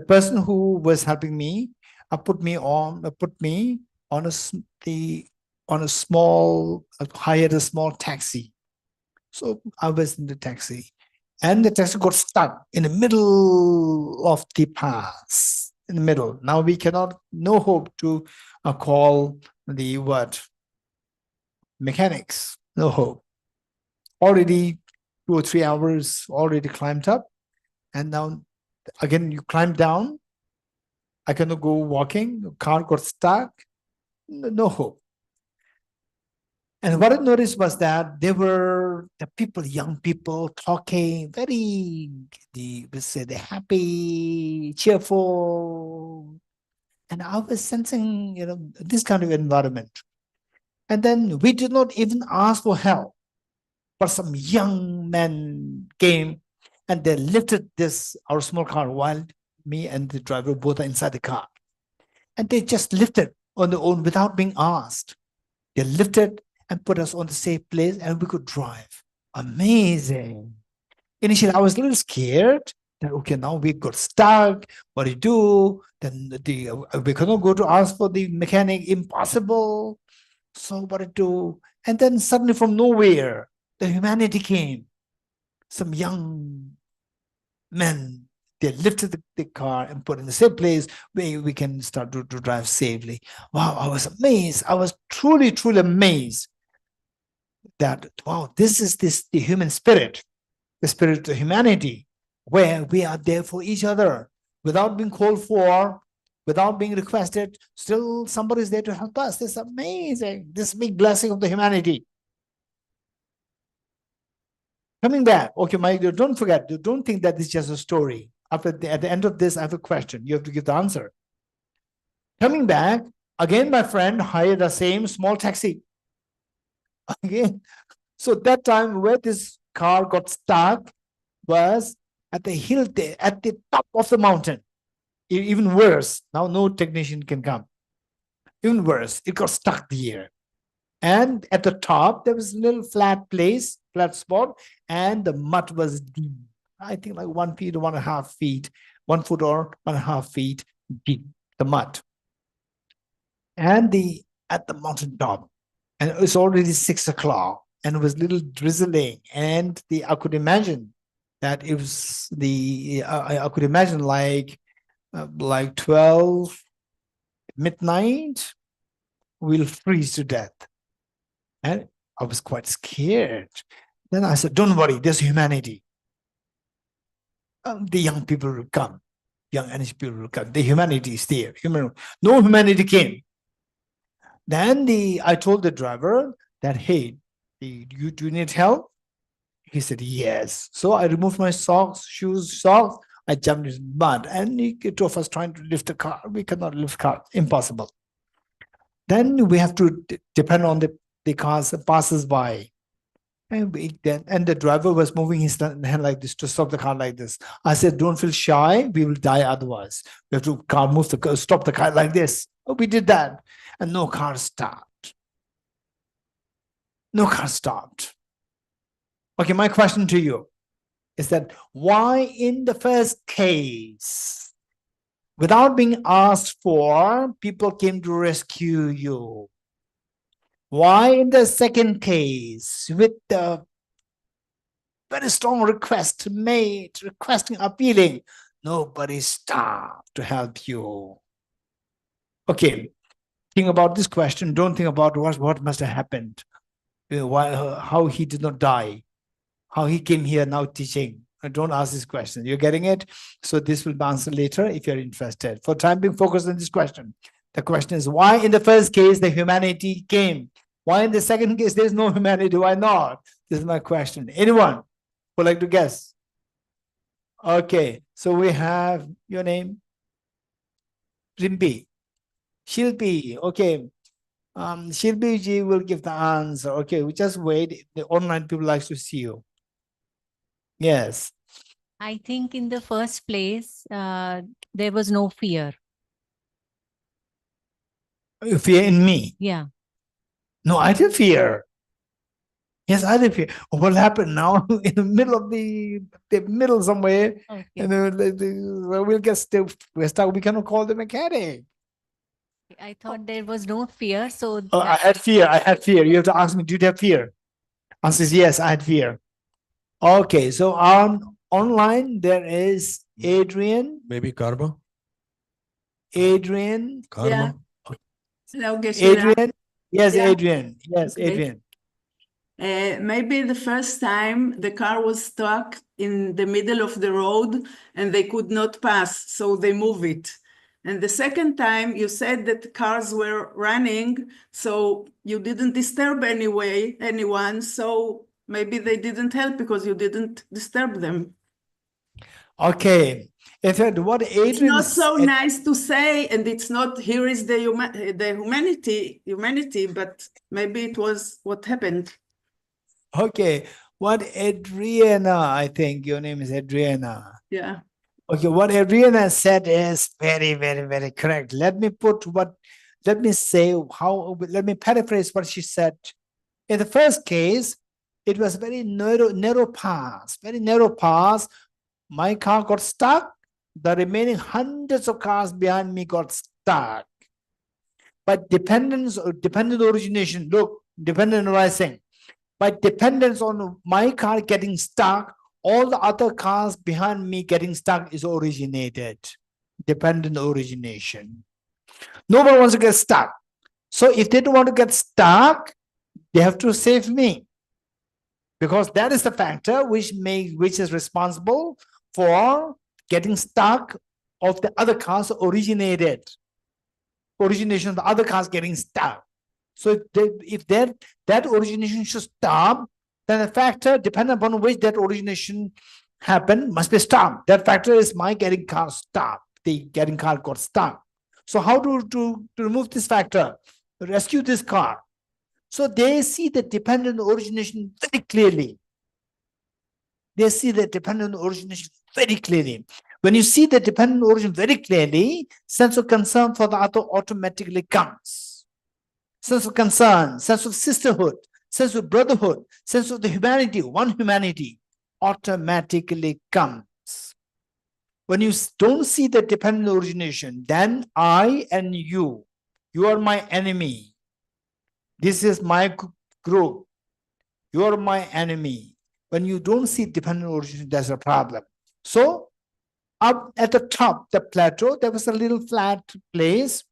person who was helping me put me on a small, hired a small taxi. So I was in the taxi, and the taxi got stuck in the middle of the pass. In the middle. Now we cannot, no hope to call the mechanics. No hope. Already 2 or 3 hours already climbed up, and now again you climb down. I cannot go walking. The car got stuck. No hope. And what I noticed was that there were the people, young people, talking they're happy, cheerful. And I was sensing, this kind of environment. And then we did not even ask for help, but some young men came and they lifted our small car while me and the driver both are inside the car. And they just lifted on their own without being asked. They lifted and put us on the safe place, and we could drive. Amazing. Initially, I was a little scared that, okay, now we got stuck. What do you do? Then we cannot go to ask for the mechanic. Impossible. So what do you do? And then suddenly from nowhere, the humanity came. Some young men, they lifted the car and put in the same place where we can start to drive safely. Wow, I was amazed. I was truly, truly amazed that, wow, this is the human spirit, the spirit of humanity, where we are there for each other without being called for, without being requested. Still somebody is there to help us. This is amazing. This big blessing of the humanity. Coming back, okay, Mike, don't forget, don't think that this is just a story. At the end of this, I have a question. You have to give the answer. Coming back, again, my friend hired the same small taxi. Again, so that time where this car got stuck was at the hill there, at the top of the mountain. Even worse, now no technician can come. Even worse, it got stuck there. And at the top, there was a little flat place, flat spot, and the mud was deep. I think like 1 feet or 1.5 feet, 1 foot or 1.5 feet deep, the mud. And at the mountain top, and it was already 6 o'clock, and it was a little drizzling, and I could imagine that it was I could imagine like 12 midnight, we'll freeze to death. And I was quite scared. Then I said, don't worry, there's humanity. The young people will come. Young energy people will come. The humanity is there. No humanity came. Then I told the driver that, hey, do you need help? He said, yes. So I removed my socks, shoes, socks. I jumped in mud, and the two of us trying to lift the car. We cannot lift the car. Impossible. Then we have to depend on the cars that passes by. And the driver was moving his hand like this to stop the car like this. I said, don't feel shy. We will die otherwise. We have to stop the car like this. Oh, we did that. And no car stopped. No car stopped. Okay, my question to you is that why in the first case, without being asked for, people came to rescue you? Why in the second case, with the very strong request made, requesting, appealing, nobody stopped to help you? Okay, think about this question. Don't think about what must have happened, how he did not die, how he came here now teaching. Don't ask this question. You're getting it? So this will be answered later if you're interested. For time being, focused on this question. The question is, why in the first case the humanity came? Why in the second case there's no humanity? Why not? This is my question. Anyone would like to guess? Okay, so we have your name, Rimpi, Shilpi. Okay, Shilpi ji will give the answer. Okay, we just wait. The online people like to see you. Yes. I think in the first place, there was no fear. Fear in me? Yeah. No, I did fear. Yes, I did fear. What happened now in the middle of the middle somewhere? Okay. And then we'll get stuck. We cannot call the mechanic. I thought there was no fear. So I had fear. I had fear. You have to ask me, did you have fear? Answer is yes, I had fear. Okay, so online there is Adrian. Maybe karma. Adrian. Karma. Hello, Geshe. Adrian. Yes, Yeah. Adrian. Yes, Okay. Adrian. Maybe the first time the car was stuck in the middle of the road and they could not pass, so they move it. And the second time you said that cars were running, so you didn't disturb anyone, so maybe they didn't help because you didn't disturb them. Okay. In fact, what Adrian It's not so nice to say, and it's not, here is the humanity, but maybe it was what happened. Okay, what Adriana, I think your name is Adriana. Yeah. Okay, what Adriana said is very, very, very correct. Let me paraphrase what she said. In the first case, it was very narrow path, very narrow path. My car got stuck. The remaining hundreds of cars behind me got stuck. But dependent origination, look, dependent arising. By dependence on my car getting stuck, all the other cars behind me getting stuck is originated. Dependent origination. Nobody wants to get stuck. So if they don't want to get stuck, they have to save me. Because that is the factor which is responsible for getting stuck of the other cars originated. Origination of the other cars getting stuck. So if that origination should stop, then the factor depending upon which that origination happened must be stopped. That factor is my getting car stopped. The getting car got stuck. So how to remove this factor? Rescue this car. So they see the dependent origination very clearly. They see the dependent origination very clearly. When you see the dependent origin very clearly, sense of concern for the other automatically comes. Sense of concern, sense of sisterhood, sense of brotherhood, sense of the humanity, one humanity, automatically comes. When you don't see the dependent origination, then I and you are my enemy. This is my group. You are my enemy. When you don't see dependent origination, there's a problem. So up at the top, the plateau, there was a little flat place.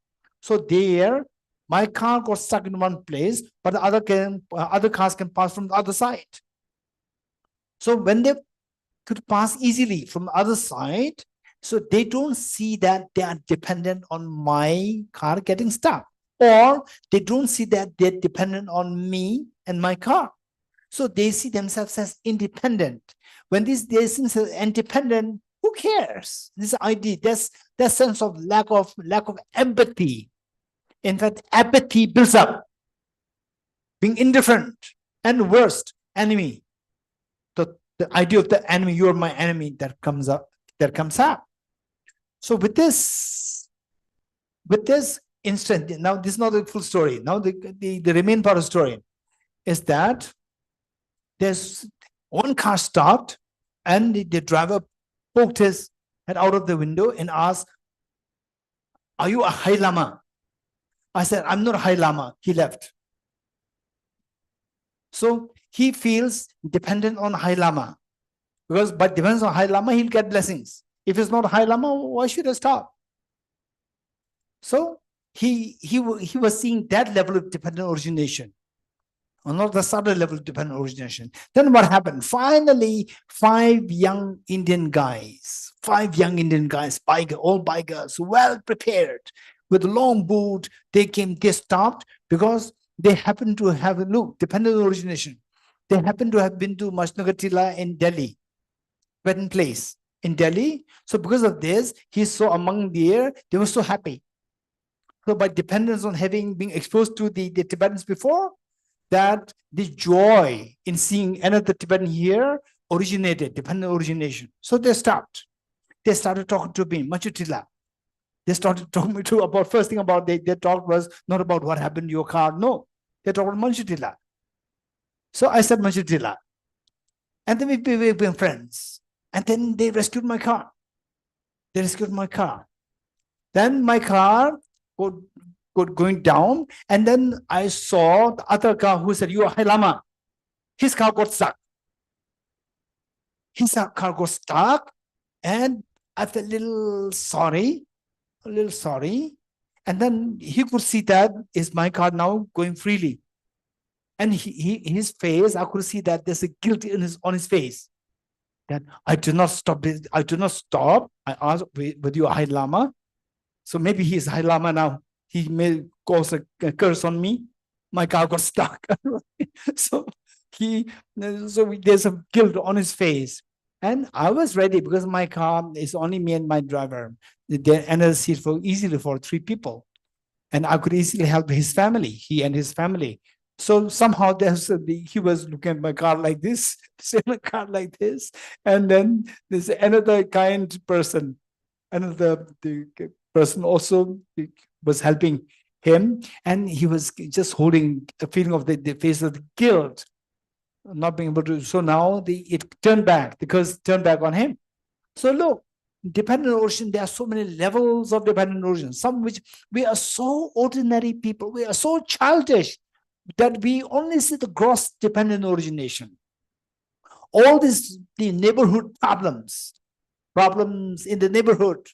So there, my car got stuck in one place, but the other cars can pass from the other side. So when they could pass easily from the other side, so they don't see that they are dependent on my car getting stuck, or they don't see that they're dependent on me and my car. So they see themselves as independent. When they see themselves independent, who cares? This idea, there's that sense of lack of empathy. In fact, apathy builds up, being indifferent, and worst, enemy. The idea of the enemy, you are my enemy, that comes up. So with this instant, now this is not the full story. Now the remaining part of the story is that there's one car stopped and the driver poked his head out of the window and asked, "Are you a High Lama?" I said, "I'm not a High Lama." He left. So he feels dependent on High Lama, because by dependence on High Lama, he'll get blessings. If it's not High Lama, why should I stop? So he was seeing that level of dependent origination, or not the subtle level of dependent origination. Then what happened? Finally, five young Indian guys, all bikers, well prepared, with a long boot, they stopped because they happened to have, dependent origination. They happened to have been to Madhyamaka Tila in Delhi, wedding place in Delhi. So because of this, he saw among the air, they were so happy. So by dependence on being exposed to the Tibetans before, that the joy in seeing another Tibetan here originated, dependent origination. So they stopped. They started talking to me, Machutila. They started talking to me about, first thing about their talk was not about what happened to your car. No, they talked about Machutila. So I said Machutila. And then we became friends. And then they rescued my car. Then my car going down, and then I saw the other car who said, "You are High Lama." His car got stuck. And I felt a little sorry. And then he could see that is my car now going freely. And his face, I could see that there's a guilt on his face. That I do not stop. I asked, "Were you a High Lama?" So maybe he is High Lama now. He may cause a curse on me. My car got stuck. So there's a guilt on his face. And I was ready because my car is only me and my driver. There another seat easily for 3 people. And I could easily help his family, he and his family. So somehow he was looking at my car like this, a car like this. And then there's another kind person, the person also was helping him, and he was just holding a feeling of the face of the guilt, not being able to. So now it turned back, the curse turned back on him. So look, dependent origin, there are so many levels of dependent origin, some which we are so ordinary people, we are so childish that we only see the gross dependent origination. All these the neighborhood problems in the neighborhood,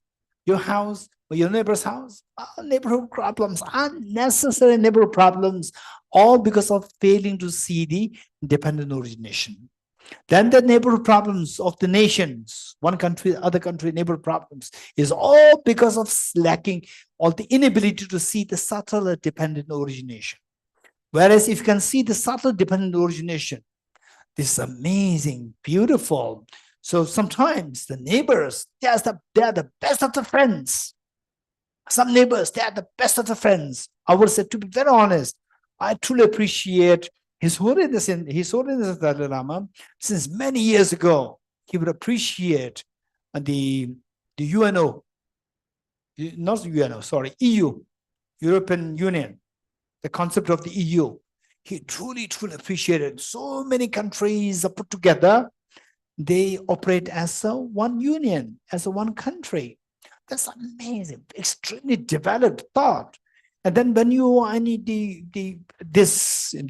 your house or your neighbor's house, neighborhood problems, unnecessary neighborhood problems, all because of failing to see the dependent origination. Then the neighborhood problems of the nations, one country, other country, neighborhood problems, is all because of lacking or the inability to see the subtle dependent origination. Whereas if you can see the subtle dependent origination, this is amazing, beautiful. So sometimes the neighbors, they are the best of the friends. Some neighbors, they are the best of the friends. I would say, to be very honest, I truly appreciate His Holiness Dalai Lama. Since many years ago, he would appreciate the UNO, not UNO, sorry, EU, European Union, the concept of the EU. He truly, truly appreciated. So many countries are put together. They operate as one union, as one country. That's amazing, extremely developed thought. And then when you are in the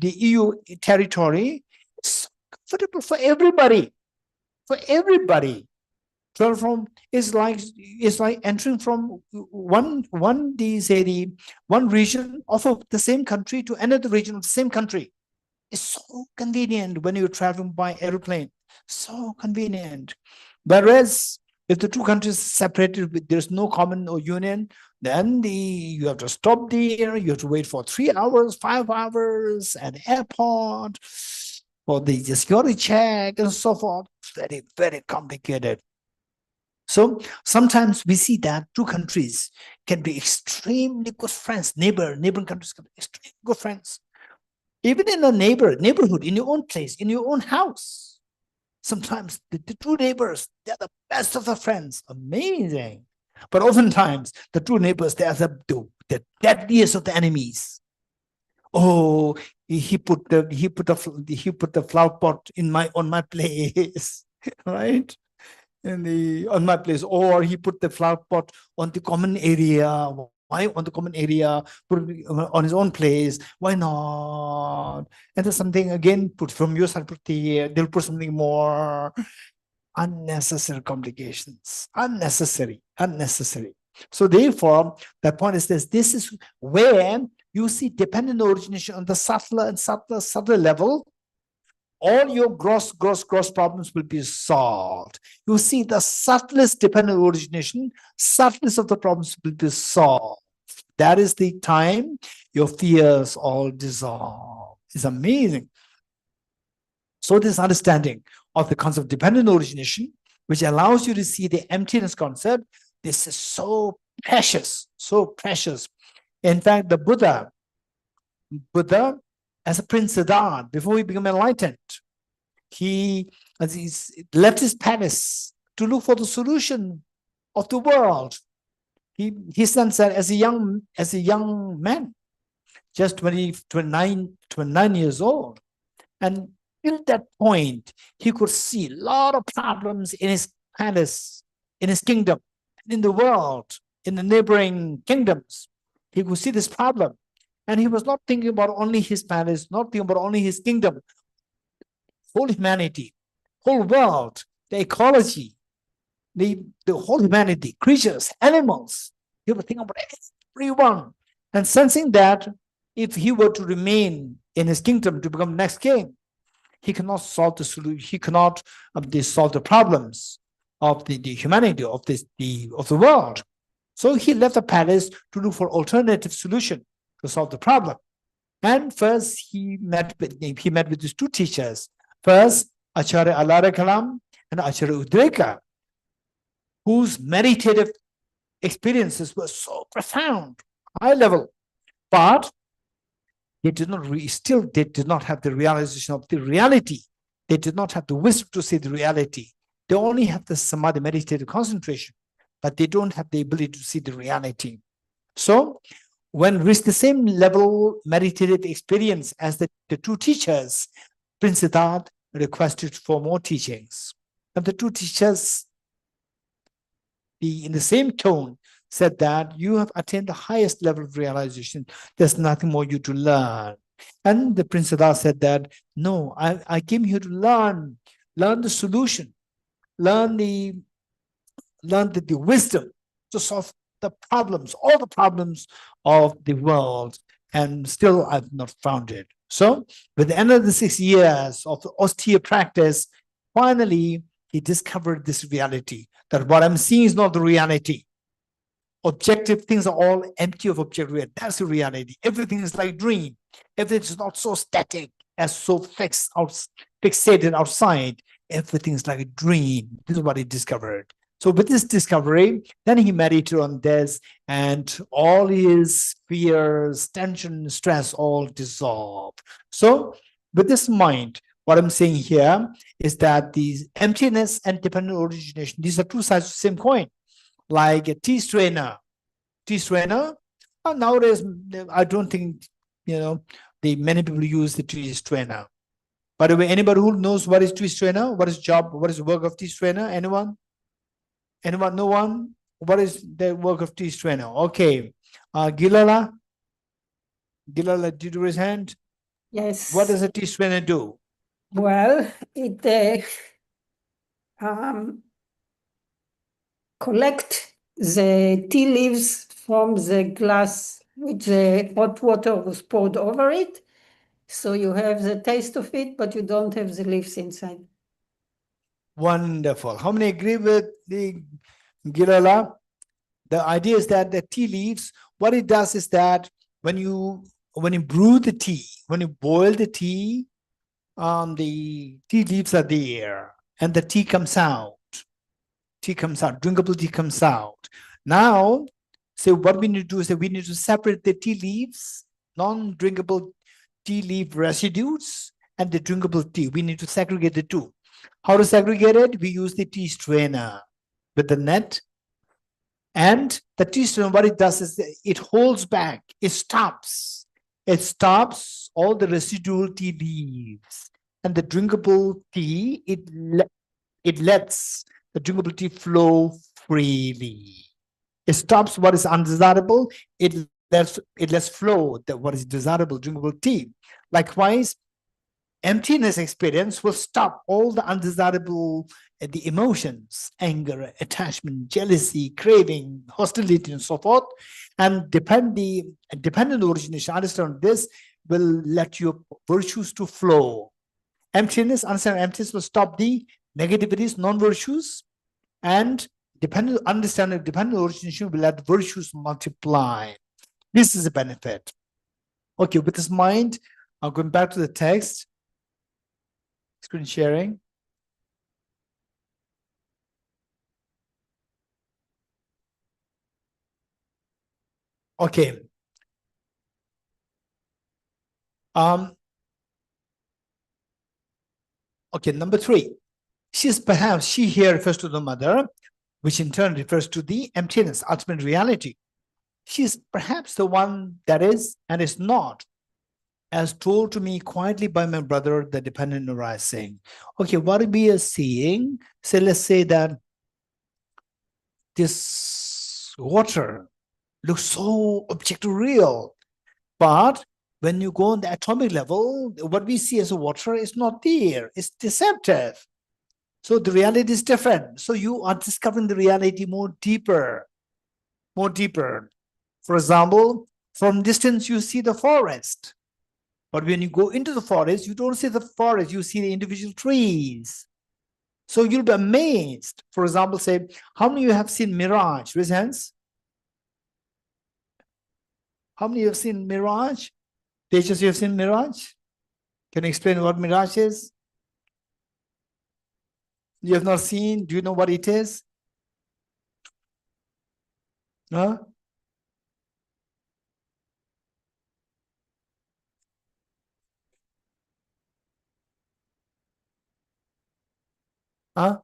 EU territory, it's comfortable for everybody. So it's like entering from one region of the same country to another region of the same country. It's so convenient when you're traveling by airplane. So convenient. Whereas if the two countries separated, there's no common or union, then you have to stop there, you have to wait for 3 hours, 5 hours at the airport for the security check and so forth. Very, very complicated. So sometimes we see that two countries can be extremely good friends, neighboring countries can be extremely good friends. Even in a neighborhood, in your own place, in your own house. Sometimes the true neighbors, they're the best of the friends. Amazing. But oftentimes the true neighbors, they are the deadliest of the enemies. Oh, he put the flower pot on my place, right? On my place, or he put the flower pot on the common area. Why on the common area? Put it on his own place. Why not? And there's something again put from your side. Put here. They'll put something more. Unnecessary complications. Unnecessary. So therefore, the point is this: this is where you see dependent origination on the subtler level. All your gross problems will be solved. You see the subtlest dependent origination, subtlest of the problems will be solved. That is the time your fears all dissolve. It's amazing. So this understanding of the concept of dependent origination, which allows you to see the emptiness concept, this is so precious, so precious. In fact, the Buddha, as a Prince Siddhartha, before he became enlightened, he left his palace to look for the solution of the world. His son said, as a young man, just 29 years old, and till that point, he could see a lot of problems in his palace, in his kingdom, in the world, in the neighboring kingdoms. He could see this problem. And he was not thinking about only his palace, not thinking about only his kingdom, whole humanity, whole world, the ecology, the whole humanity, creatures, animals. He was thinking about everyone. And sensing that if he were to remain in his kingdom to become next king, he cannot solve the solution, he cannot solve the problems of the humanity, of the world. So he left the palace to look for alternative solution to solve the problem. And first he met with his two teachers. First, Acharya Alara Kalam and Acharya Udreka, whose meditative experiences were so profound, high level, but they did not have the realization of the reality. They did not have the wisdom to see the reality. They only have the samadhi, meditative concentration, but they don't have the ability to see the reality. So when reached the same level meditative experience as the two teachers, Prince Siddhartha requested for more teachings. And the two teachers, in the same tone, said that you have attained the highest level of realization. There's nothing more you to learn. And the Prince Siddhartha said that, no, I came here to learn the solution, learn the wisdom to solve the problems, all the problems of the world, and still I've not found it. So with the end of the 6 years of austere practice, finally he discovered this reality, that what I'm seeing is not the reality. Objective things are all empty of objective reality. That's the reality. Everything is like dream. Everything is not so static as so fixated outside. Everything is like a dream. This is what he discovered. So with this discovery, then he meditated on this, and all his fears, tension, stress all dissolved. So with this mind, what I'm saying here is that these emptiness and dependent origination, these are two sides of the same coin. Like a tea strainer. Nowadays, I don't think, many people use the tea strainer. By the way, anybody who knows what is tea strainer? What is the work of tea strainer? Anyone? Anyone? No one? What is the work of tea strainer? Okay. Gilala, did you raise hand? Yes. What does a tea strainer do? Well, it collect the tea leaves from the glass with the hot water was poured over it. So you have the taste of it, but you don't have the leaves inside. Wonderful. How many agree with the Gilala? The idea is that the tea leaves, what it does is that when you brew the tea, when you boil the tea leaves are there, and the tea comes out. Drinkable tea comes out. Now, so what we need to do is that we need to separate the tea leaves, non-drinkable tea leaf residues and the drinkable tea. We need to segregate the two. How to segregate it? We use the tea strainer with the net. And the tea strainer, what it does is it holds back, it stops all the residual tea leaves. And the drinkable tea, it lets the drinkable tea flow freely. It stops what is undesirable, it lets flow what is desirable, drinkable tea. Likewise, emptiness experience will stop all the undesirable the emotions, anger, attachment, jealousy, craving, hostility, and so forth. And dependent origination, understand this, will let your virtues to flow. Emptiness, understand emptiness will stop the negativities, non-virtues, and understanding dependent origination will let virtues multiply. This is a benefit. Okay, with this mind, I'm going back to the text. Screen sharing. Okay. Okay, number 3. She here refers to the mother, which in turn refers to the emptiness, ultimate reality. She is perhaps the one that is and is not, as told to me quietly by my brother, the dependent arising. Okay, what we are seeing, so let's say that this water looks so objective real, but when you go on the atomic level, what we see as a water is not there, it's deceptive. So the reality is different. So you are discovering the reality more deeper. For example, from distance, you see the forest. But when you go into the forest, you don't see the forest, you see the individual trees. So you'll be amazed. For example, say, how many of you have seen mirage? Raise hands. How many have seen mirage? Teachers, you have seen mirage? Can you explain what mirage is? You have not seen? Do you know what it is? No? Huh?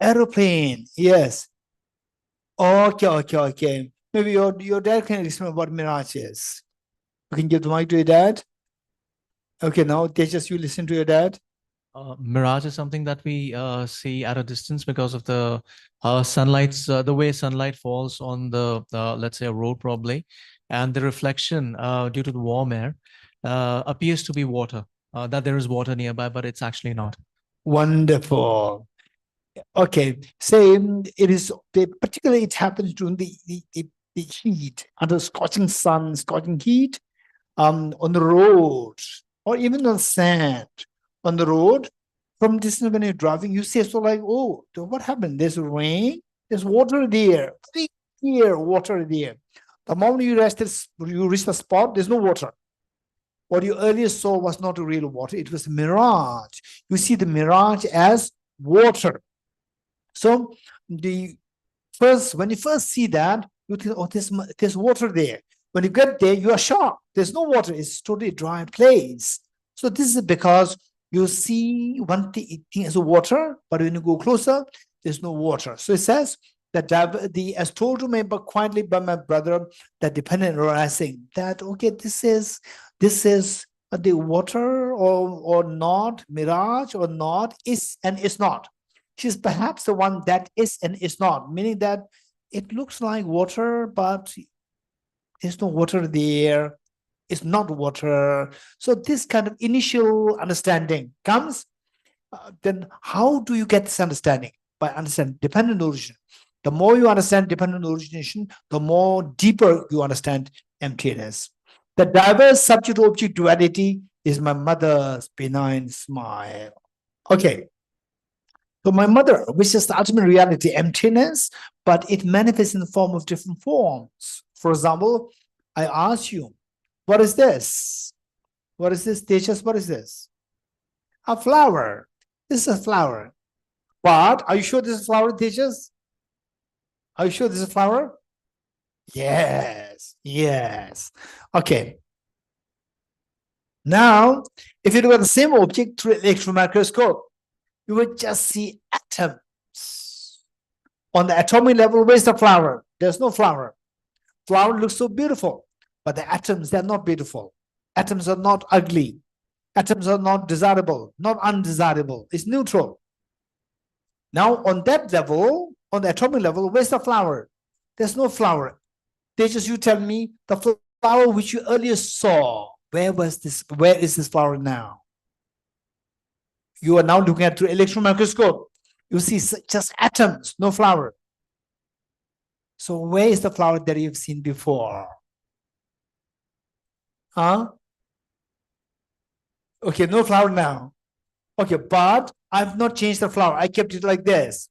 Aeroplane, yes. Okay. Maybe your dad can explain what mirage is. You can give the mic to your dad. Okay, now Tejas, you listen to your dad. Mirage is something that we see at a distance because of the the way sunlight falls on the let's say a road probably, and the reflection due to the warm air appears to be water, that there is water nearby, but it's actually not. Wonderful. Okay, say it is particularly it happens during the heat, under scorching sun, scorching heat, on the road, or even on sand. On the road, from distance when you're driving, you see so like, oh, what happened? There's rain, there's water there, water there. The moment you reach the spot, there's no water. What you earlier saw was not a real water, it was a mirage. You see the mirage as water. So when you first see that, you think, oh, there's water there. When you get there, you are shocked. There's no water, it's totally dry place. So this is because you see one thing as water, but when you go closer, there's no water. So it says that as told to me but quietly by my brother, that dependent arising, that okay, this is the water or not, mirage or not, is and is not. She's perhaps the one that is and is not, meaning that it looks like water, but there's no water there. It's not water. So this kind of initial understanding comes. Then how do you get this understanding? By understanding dependent origination. The more you understand dependent origination, the more deeper you understand emptiness. The diverse subject-object duality is my mother's benign smile. Okay. So my mother, which is the ultimate reality, emptiness, but it manifests in the form of different forms. For example, I ask you, what is this? What is this, Tejas? What is this? A flower. This is a flower. But are you sure this is a flower, Tejas? Are you sure this is a flower? Yes. Okay. Now, if you look at the same object through electron microscope, you will just see atoms. On the atomic level, where's the flower? There's no flower. Flower looks so beautiful, but the atoms, they're not beautiful. Atoms are not ugly. Atoms are not desirable, not undesirable. It's neutral. Now, on that level, on the atomic level, where's the flower? There's no flower. Teachers, you tell me the flower which you earlier saw, where was this? Where is this flower now? You are now looking at through electron microscope. You see just atoms, no flower. So where is the flower that you've seen before? Huh? Okay, no flower now. Okay, but I've not changed the flower. I kept it like this.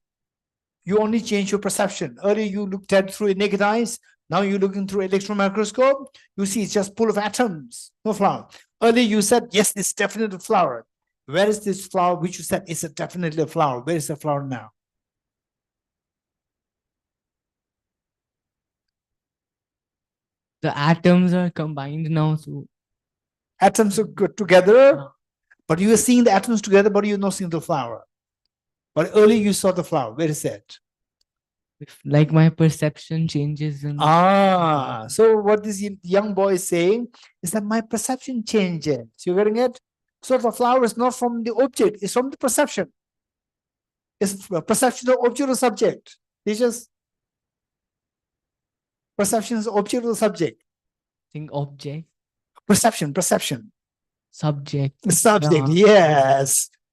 You only change your perception. Earlier you looked at through naked eyes. Now you're looking through electron microscope. You see it's just full of atoms, no flower. Earlier you said, yes, it's definitely a flower. Where is this flower which you said is definitely a flower? Where is the flower now? The atoms are combined now, so Atoms are good together, but you are seeing the atoms together, but you're not seeing the flower. But earlier you saw the flower. Where is it? if like my perception changes and So what this young boy is saying is that my perception changes. You're getting it? So the flower is not from the object, it's from the perception. It's a perception of object or subject. It's just perception is object or subject. think object, Perception. subject. Subject, Yeah.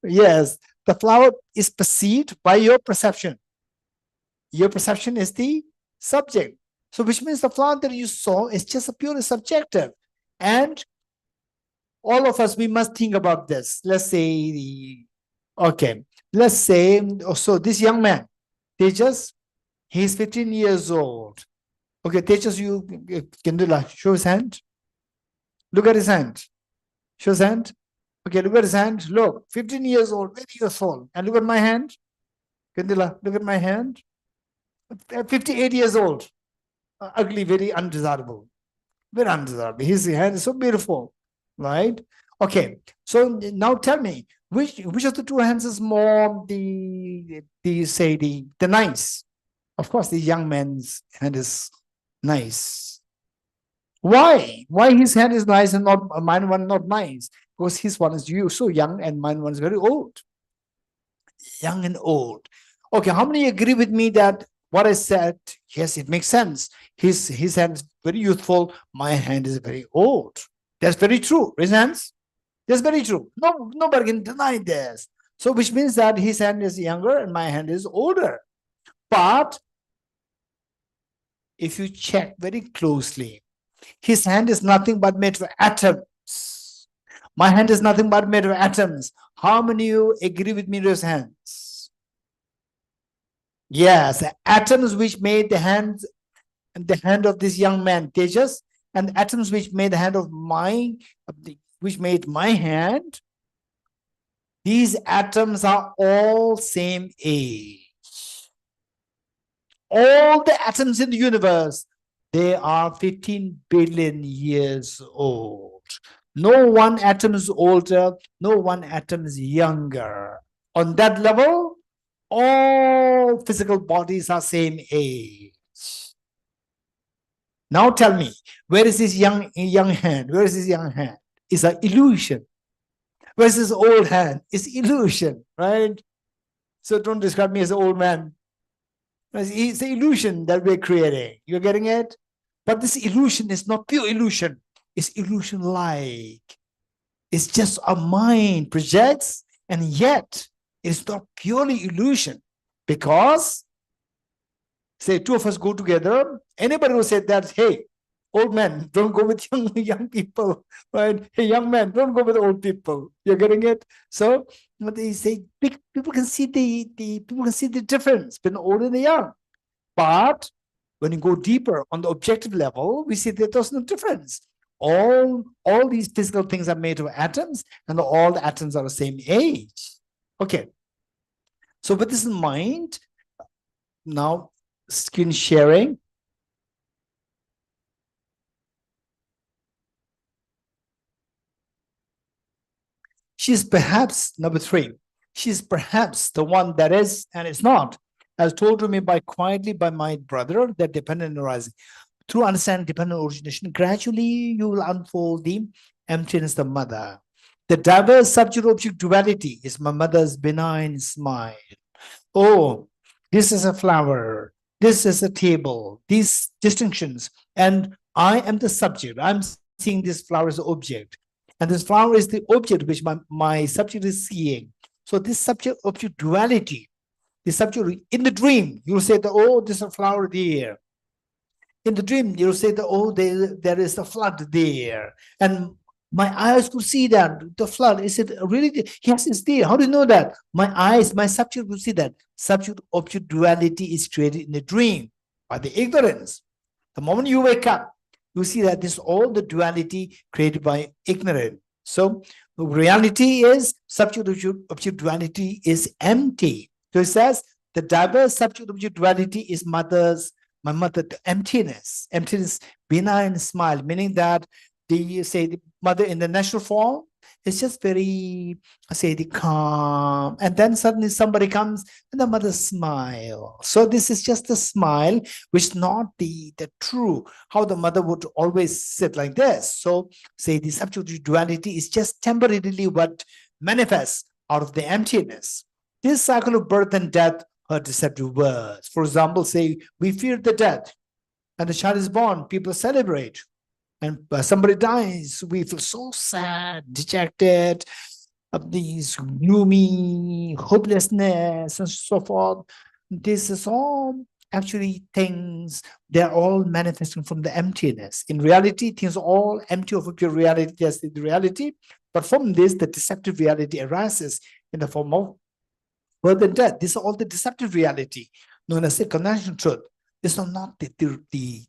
yes. The flower is perceived by your perception. Your perception is the subject. So which means the flower that you saw is just a purely subjective. And all of us, we must think about this. Let's say, let's say, so this young man, Tejas, he's 15 years old. Okay, Tejas, you can show his hand. Look at his hand. Show his hand. Okay, look at his hand. Look, 15 years old, very useful. And look at my hand. Kandila, look at my hand. 58 years old. Ugly, very undesirable. Very undesirable. His hand is so beautiful, right? Okay, so now tell me, which of the two hands is more the nice? Of course, the young man's hand is nice. Why? Why his hand is nice and not mine one not nice? Because his one is so young and mine one is very old. Young and old. Okay, how many agree with me that what I said, yes, it makes sense. His hand is very youthful, my hand is very old. That's very true. Raise hands. That's very true. No, nobody can deny this. So which means that his hand is younger and my hand is older. But if you check very closely, his hand is nothing but made of atoms. My hand is nothing but made of atoms. How many of you agree with me? Raise hands. Yes, the atoms which made the hand of this young man, Tejas, and the atoms which made the hand of which made my hand. These atoms are all same age. All the atoms in the universe, they are 15 billion years old. No one atom is older, no one atom is younger. On that level, all physical bodies are same age. Now tell me, where is this young hand? Where is this young hand? It's an illusion. Where is this old hand? It's illusion, right? So don't describe me as an old man. It's an illusion that we're creating. You're getting it? But this illusion is not pure illusion. It's illusion-like. It's just our mind projects, and yet it's not purely illusion. Because, say, two of us go together, anybody will say that, hey, old man, don't go with young people, right? Hey, young man, don't go with old people. You're getting it? So what they say, people can see the difference between the old and the young. But when you go deeper on the objective level, we see that there's no difference. All these physical things are made of atoms, and all the atoms are the same age. Okay. So with this in mind, now screen sharing. She's perhaps, number 3, she's perhaps the one that is and is not, as told to me quietly by my brother, that dependent arising. Through understanding dependent origination, gradually you will unfold the emptiness, the mother. The diverse subject-object duality is my mother's benign smile. Oh, this is a flower, this is a table, these distinctions, and I am the subject. I'm seeing this flower as an object, and this flower is the object which my subject is seeing. So this subject-object duality, the subject in the dream, you'll say that, oh, there's a flower there. In the dream, you'll say that, oh, there is a flood there. And my eyes could see that, the flood. Is it really there? Yes, it's there. How do you know that? My eyes, my subject will see that. Subject-object duality is created in the dream by the ignorance. The moment you wake up, you see that this all the duality created by ignorance. So the reality is subject-object duality is empty. So it says the diverse subject-object duality is my mother, the emptiness. Emptiness, benign smile, meaning that the mother in the natural form is just very, the calm, and then suddenly somebody comes and the mother smiles. So this is just a smile, which is not the true, how the mother would always sit like this. So the subject duality is just temporarily what manifests out of the emptiness. This cycle of birth and death are deceptive words. For example, say we fear the death, and the child is born, people celebrate. And somebody dies, we feel so sad, dejected, of these gloomy hopelessness and so forth. This is all actually things, they're all manifesting from the emptiness. In reality, things are all empty of pure reality, yes, the reality. But from this, the deceptive reality arises in the form of birth and death. This is all the deceptive reality, known as the conventional truth. This is not the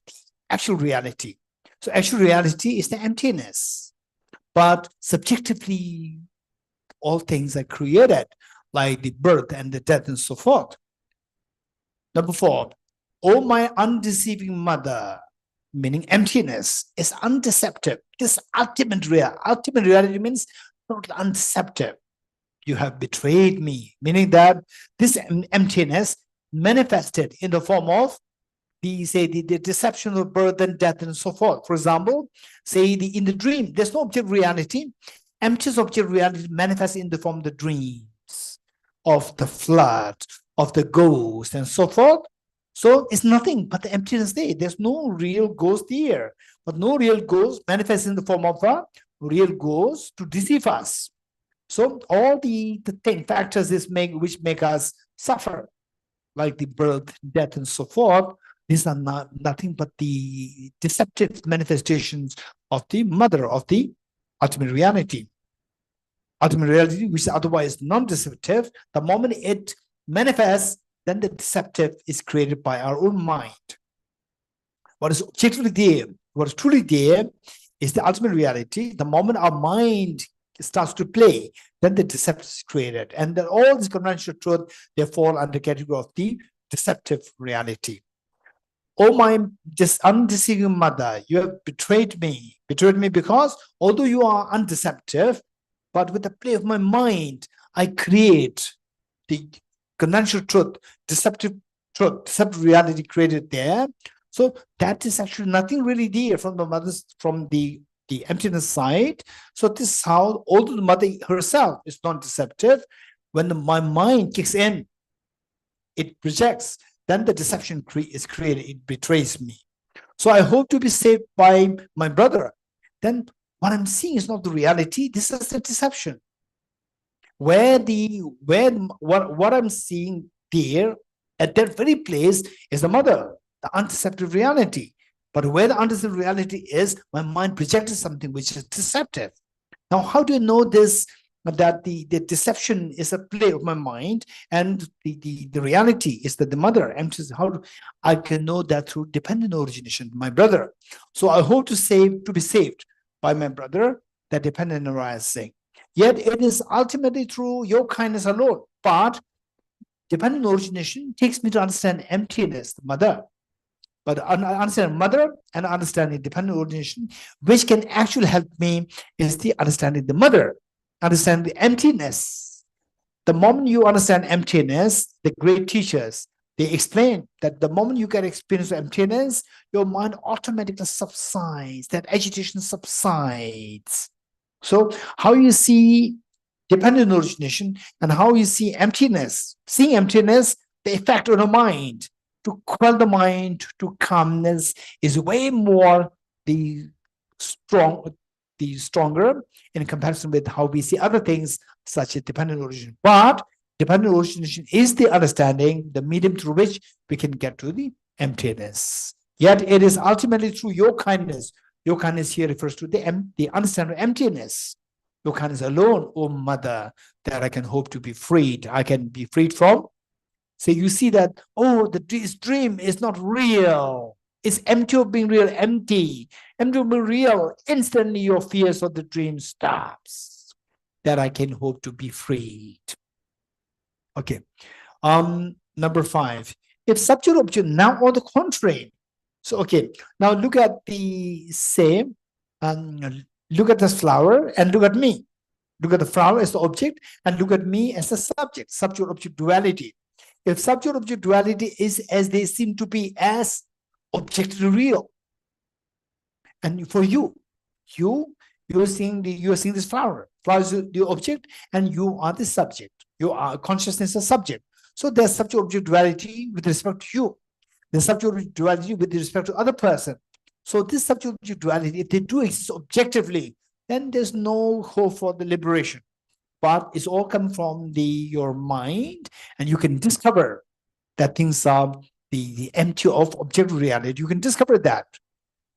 actual reality. So actual reality is the emptiness. But subjectively, all things are created, like the birth and the death and so forth. Number 4, oh my undeceiving mother, meaning emptiness, is undeceptive. This ultimate reality means totally undeceptive. You have betrayed me, meaning that this emptiness manifested in the form of the deception of birth and death and so forth. For example, in the dream, there's no objective reality. Emptiness objective reality manifests in the form of the dreams, of the flood, of the ghost and so forth. So it's nothing but the emptiness there. There's no real ghost there. But no real ghost manifests in the form of a real ghost to deceive us. So all the factors which make us suffer, like the birth, death, and so forth, these are nothing but the deceptive manifestations of the mother of the ultimate reality. Ultimate reality, which is otherwise non-deceptive, the moment it manifests, then the deceptive is created by our own mind. What is objectively there, what is truly there, is the ultimate reality. The moment our mind starts to play, then the deceptive is created. And then all this conventional truth, they fall under the category of the deceptive reality. Oh my undeceiving mother, you have betrayed me. Betrayed me because although you are undeceptive, but with the play of my mind, I create the conventional truth, deceptive reality created there. So that is actually nothing really there from the emptiness side. So this is how, although the mother herself is non-deceptive, when my mind kicks in, it projects, then the deception is created, it betrays me. So I hope to be saved by my brother. Then what I'm seeing is not the reality, this is the deception. What I'm seeing there, at that very place, is the mother, the undeceptive reality. But where the undeceptive reality is, my mind projected something which is deceptive. Now, how do you know this? That the deception is a play of my mind, and the reality is that the mother empties. How I can know that? Through dependent origination, my brother. So I hope to be saved by my brother, that dependent arising. Yet it is ultimately through your kindness alone. But dependent origination takes me to understand emptiness, the mother. But understanding mother and understanding dependent origination, which can actually help me, is the understanding the mother. understand the emptiness. The moment you understand emptiness, the great teachers, they explain that the moment you get experience of emptiness, your mind automatically subsides, that agitation subsides. So how you see dependent origination and how you see emptiness, seeing emptiness, the effect on the mind, to quell the mind to calmness is way more stronger in comparison with how we see other things such as dependent origination. But dependent origination is the understanding, the medium through which we can get to the emptiness. Yet it is ultimately through your kindness. Your kindness here refers to the understanding of emptiness. Your kindness alone, oh mother, that I can hope to be freed. I can be freed from. So you see that, oh, this dream is not real. It's empty of being real, empty. Empty of being real. Instantly your fears of the dream stops. That I can hope to be freed. Okay. Number 5. If subject object now on the contrary. So okay, now look at the same, look at this flower and look at me. Look at the flower as the object and look at me as the subject, subject object duality. If subject object duality is as they seem to be as objectively real, and for you're seeing this flower. Flower is the object and you are the subject. You are consciousness is subject. So there's subject object duality with respect to you. There's subject object duality with respect to other person. So this subject object duality, if they do exist objectively, then there's no hope for the liberation. But it's all come from your mind, and you can discover that things are the empty of objective reality. You can discover that.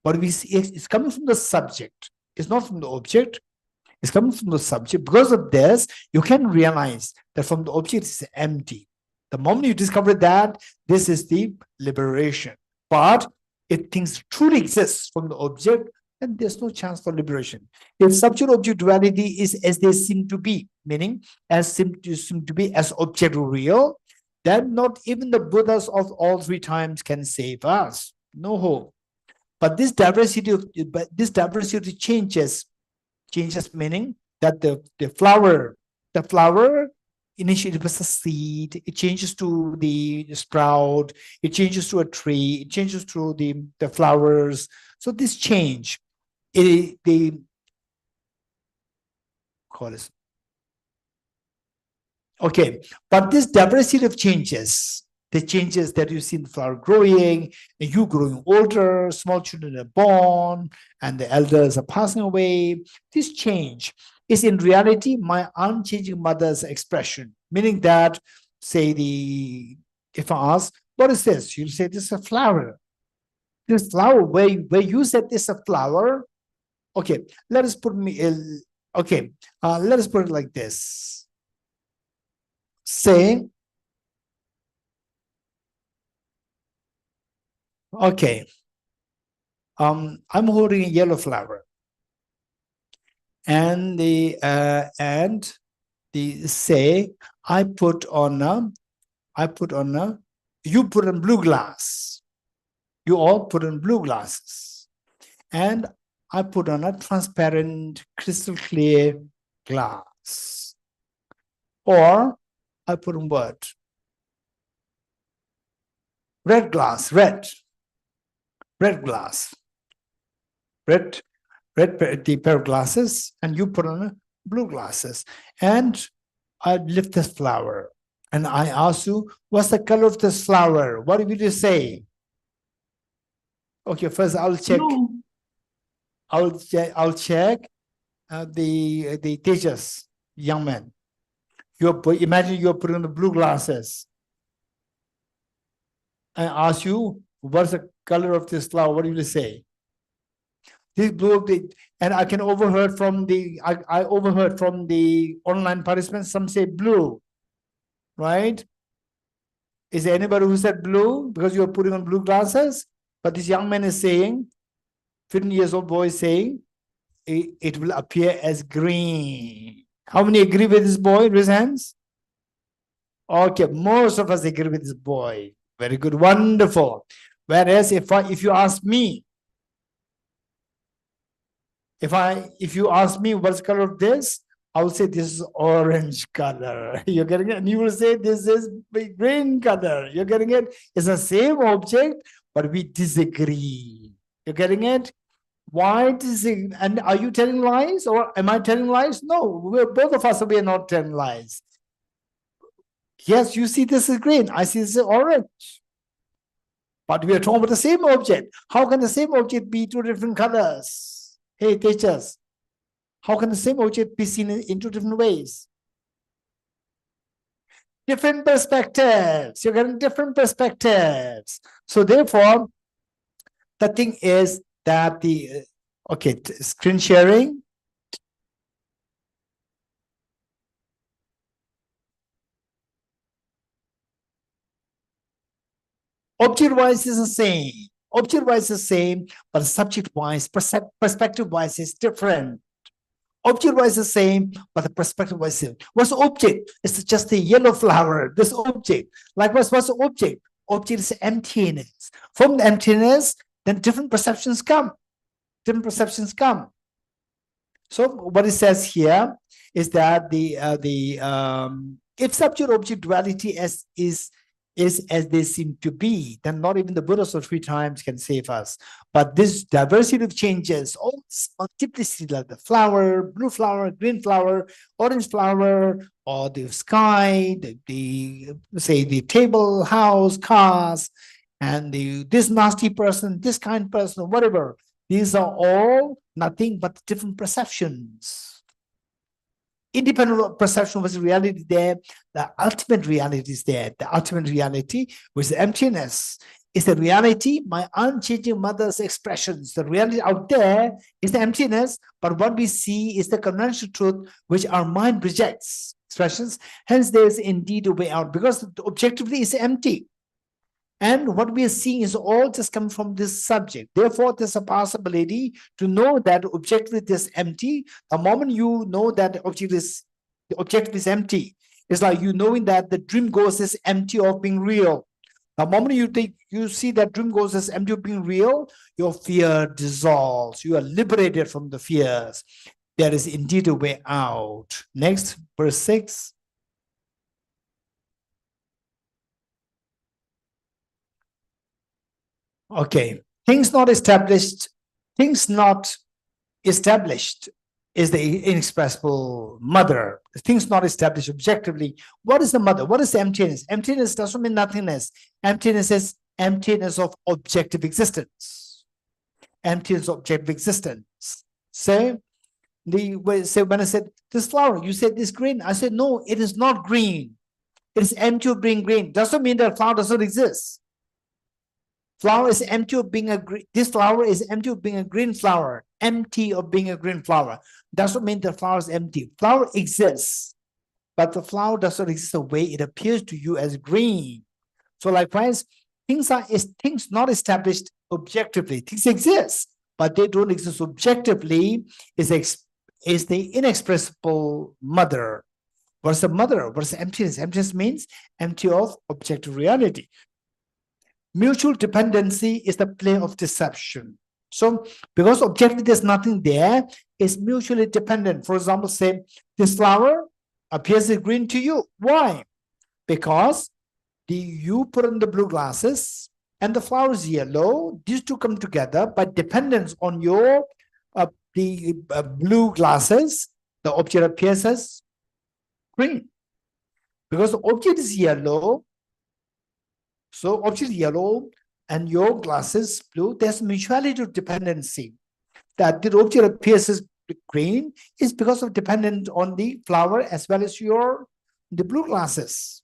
But we see it's coming from the subject. It's not from the object. It's coming from the subject. Because of this, you can realize that from the object it's empty. The moment you discover that, this is the liberation. But if things truly exist from the object, then there's no chance for liberation. If subject-object duality is as they seem to be, meaning as seem to be as object real, then not even the Buddhas of all 3 times can save us. No hope. But this diversity changes meaning that the flower initially was a seed, it changes to the sprout, it changes to a tree, it changes to the flowers. So this change, okay, but this diversity of changes, the changes that you see in the flower growing, and you growing older, small children are born, and the elders are passing away. This change is in reality my unchanging mother's expression, meaning that, say, if I ask, what is this? You'll say, this is a flower. This flower, where you said this is a flower, okay, let us put let us put it like this. Say, okay, I'm holding a yellow flower, and say you put on blue glass. You all put on blue glasses, and I put on a transparent, crystal clear glass, or I put on what? Red glass, red glass, red the pair of glasses, and you put on blue glasses, and I lift this flower, and I ask you, what's the color of this flower? What will you say? Okay, first I'll check. No. I'll check the teachers, young man. Imagine you're putting on the blue glasses. I ask you, what's the color of this flower? What do you say? This blue, and I can overheard from I overheard from the online participants. Some say blue, right? Is there anybody who said blue because you're putting on blue glasses? But this young man is saying, 15 years old boy is saying, it will appear as green. How many agree with this boy? Raise hands. Okay, most of us agree with this boy. Very good, wonderful. Whereas if you ask me, if you ask me what's the color of this, I will say this is orange color. You're getting it? And you will say this is green color. You're getting it? It's the same object, but we disagree. You're getting it? Why disagree? And are you telling lies or am I telling lies? No, both of us, we are not telling lies. Yes, you see this is green. I see this is orange. But we are talking about the same object. How can the same object be two different colors? Hey, teachers. How can the same object be seen in two different ways? Different perspectives. You're getting different perspectives. So therefore, the thing is that the, okay, screen sharing. Object-wise is the same. Object-wise is the same, but subject-wise, perspective-wise is different. Object-wise is the same, but the perspective-wise is different. What's the object? It's just a yellow flower, this object. Likewise, what's the object? Object is emptiness. From the emptiness, then different perceptions come. Different perceptions come. So what it says here is that if subject-object duality is as they seem to be, then not even the Buddhas of 3 times can save us. But this diversity of changes, all multiplicity, like the flower, blue flower, green flower, orange flower, or the sky, say the table, house, cars, and this nasty person, this kind person, whatever. These are all nothing but different perceptions. Independent perception was reality there, the ultimate reality is there. The ultimate reality was the emptiness. Is the reality, my unchanging mother's expressions. The reality out there is the emptiness, but what we see is the conventional truth which our mind rejects. Expressions. Hence, there is indeed a way out because objectively it's empty. And what we are seeing is all just coming from this subject. Therefore, there's a possibility to know that objectively it is empty. The moment you know that the objective is empty, it's like you knowing that the dream ghost is empty of being real. The moment you see that dream ghost is empty of being real, your fear dissolves. You are liberated from the fears. There is indeed a way out. Next, verse 6. Okay, things not established is the inexpressible mother. Things not established objectively. What is the mother? What is the emptiness? Emptiness doesn't mean nothingness. Emptiness is emptiness of objective existence. Emptiness of objective existence. Say, when I said this flower, you said this green. I said, no, it is not green. It is empty of being green. Doesn't mean that flower doesn't exist. Flower is empty of being a green. This flower is empty of being a green flower. Empty of being a green flower. Doesn't mean the flower is empty. Flower exists, but the flower doesn't exist the way it appears to you as green. So likewise, things not established objectively. Things exist, but they don't exist objectively. Is the inexpressible mother. What's the mother? What's the emptiness? Emptiness means empty of objective reality. Mutual dependency is the play of deception. So, because objectively there's nothing there, it's mutually dependent. For example, say this flower appears as green to you. Why? Because you put on the blue glasses and the flower is yellow. These two come together by dependence on your blue glasses. The object appears as green. Because the object is yellow. So object is yellow and your glasses blue, there's mutuality of dependency. That the object appears as green is because of dependent on the flower as well as the blue glasses.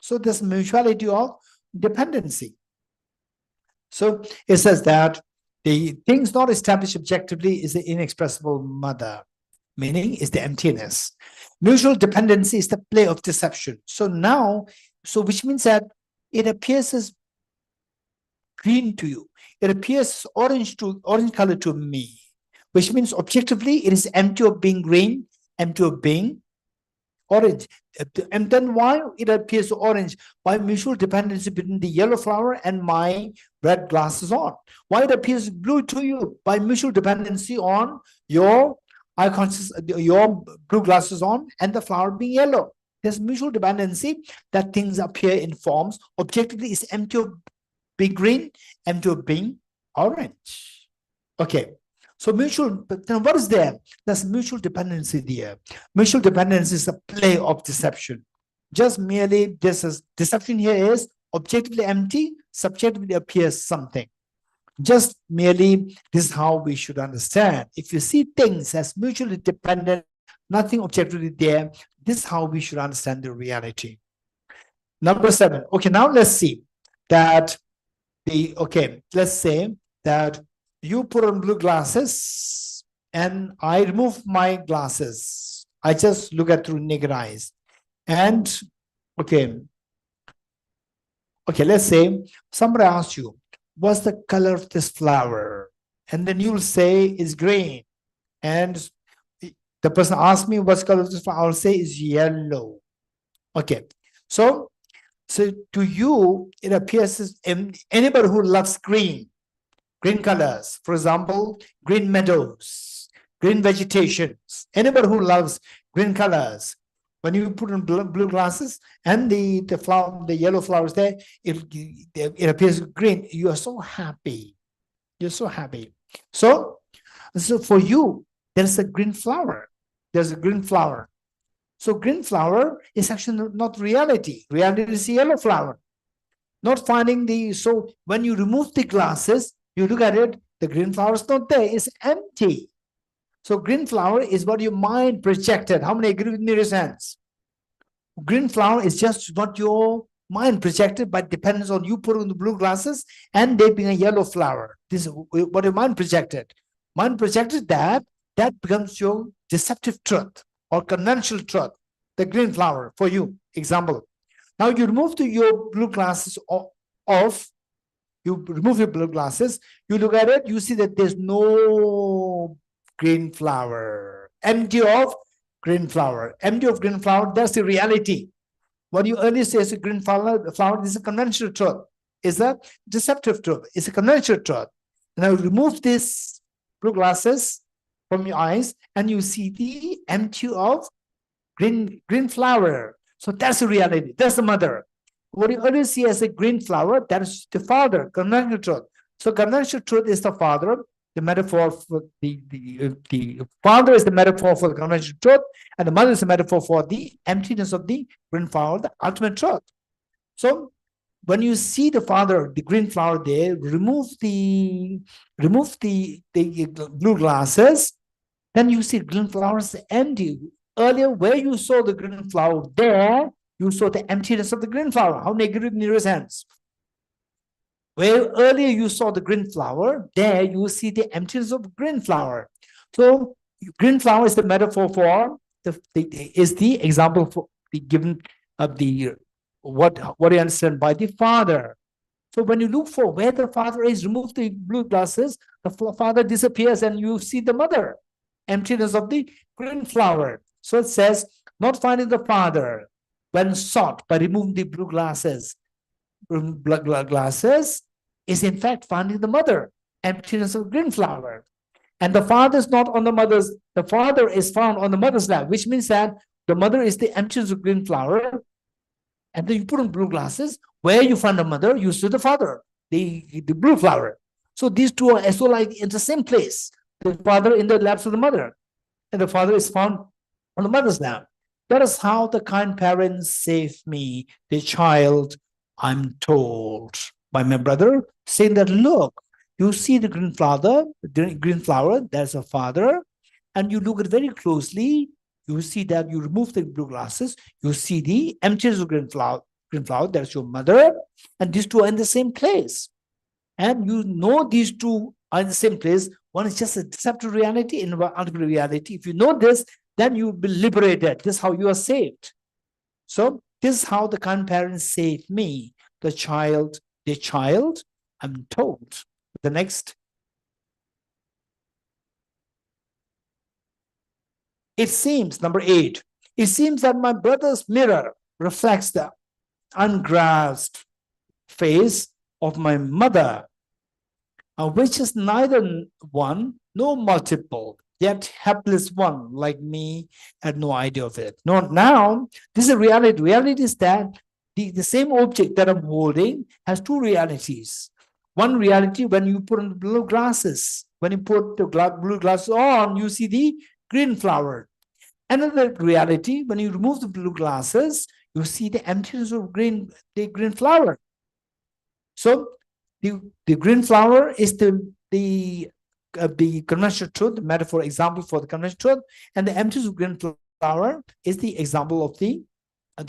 So there's mutuality of dependency. So it says that the things not established objectively is the inexpressible mother, meaning is the emptiness. Mutual dependency is the play of deception. So now, which means that it appears as green to you. It appears orange color to me, which means objectively it is empty of being green, empty of being orange. And then why it appears orange? By mutual dependency between the yellow flower and my red glasses on. Why it appears blue to you? By mutual dependency on your I conscious your blue glasses on and the flower being yellow. There's mutual dependency that things appear in forms. Objectively, is empty of being green, empty of being orange. Okay. So mutual, but then what is there? There's mutual dependency there. Mutual dependency is a play of deception. Just merely this is deception here is objectively empty, subjectively appears something. Just merely this is how we should understand. If you see things as mutually dependent, nothing objectively there, this is how we should understand the reality. Number 7. Okay, now let's see that let's say that you put on blue glasses and I remove my glasses. I just look at through naked eyes. And okay, let's say somebody asks you, what's the color of this flower? And then you'll say it's green. And the person asks me what's the color of this flower, I'll say it's yellow. Okay, so to you, it appears as anybody who loves green colors, for example, green meadows, green vegetations, anybody who loves green colors, when you put on blue glasses and the yellow flowers there, it appears green. You are so happy. You're so happy. So for you, there's a green flower. There's a green flower. So green flower is actually not reality. Reality is a yellow flower. Not finding so when you remove the glasses, you look at it, the green flower is not there, it's empty. So green flower is what your mind projected. How many agree with me, raise hands? Green flower is just what your mind projected, but depends on you put on the blue glasses and they being a yellow flower. This is what your mind projected. Mind projected that becomes your deceptive truth or conventional truth, the green flower for you. Example. Now you remove your blue glasses off. You remove your blue glasses, you look at it, you see that there's no green flower. Empty of green flower. Empty of green flower, that's the reality. What you earlier say is a green flower, this is a conventional truth. It's a deceptive truth. It's a conventional truth. Now remove these blue glasses from your eyes and you see the empty of green flower. So that's the reality. That's the mother. What you always see as a green flower, that is the father, conventional truth. So conventional truth is the father, the metaphor for the father is the metaphor for the conventional truth, and the mother is the metaphor for the emptiness of the green flower, the ultimate truth. So when you see the father, the green flower there, remove the blue glasses, then you see green flowers empty. Earlier, where you saw the green flower there, you saw the emptiness of the green flower. How many agree with me, raise hands? Where earlier you saw the green flower, there you see the emptiness of green flower. So green flower is the metaphor for is the example for the given of the what you understand by the father. So when you look for where the father is, remove the blue glasses, the father disappears and you see the mother, emptiness of the green flower. So it says, not finding the father when sought by removing the blue glasses. Glasses is in fact finding the mother, emptiness of green flower. And the father is not on the father is found on the mother's lap, which means that the mother is the emptiness of green flower. And then you put on blue glasses, where you find the mother, you see the father, the blue flower. So these two are also like in the same place. The father in the laps of the mother, and the father is found on the mother's lap. That is how the kind parents saved me, the child, I'm told by my brother, saying that, look, you see the green flower, there's a father, and you look at it very closely, you see that you remove the blue glasses, you see the emptiness of green flower, that's your mother, and these two are in the same place. And you know these two are in the same place. One is just a deceptive reality and one ultimate reality. If you know this, then you will be liberated. This is how you are saved. So this is how the kind parents saved me, the child, I'm told. The next. It seems, number 8, it seems that my brother's mirror reflects the ungrasped face of my mother, which is neither one nor multiple. That helpless one like me had no idea of it. No, now this is a reality. Reality is that the same object that I'm holding has two realities. One reality, when you put on the blue glasses, when you put the blue glasses on, you see the green flower. Another reality, when you remove the blue glasses, you see the emptiness of the green flower. So the green flower is the conventional truth, the metaphor example for the conventional truth, and the emptiness of green flower is the example of the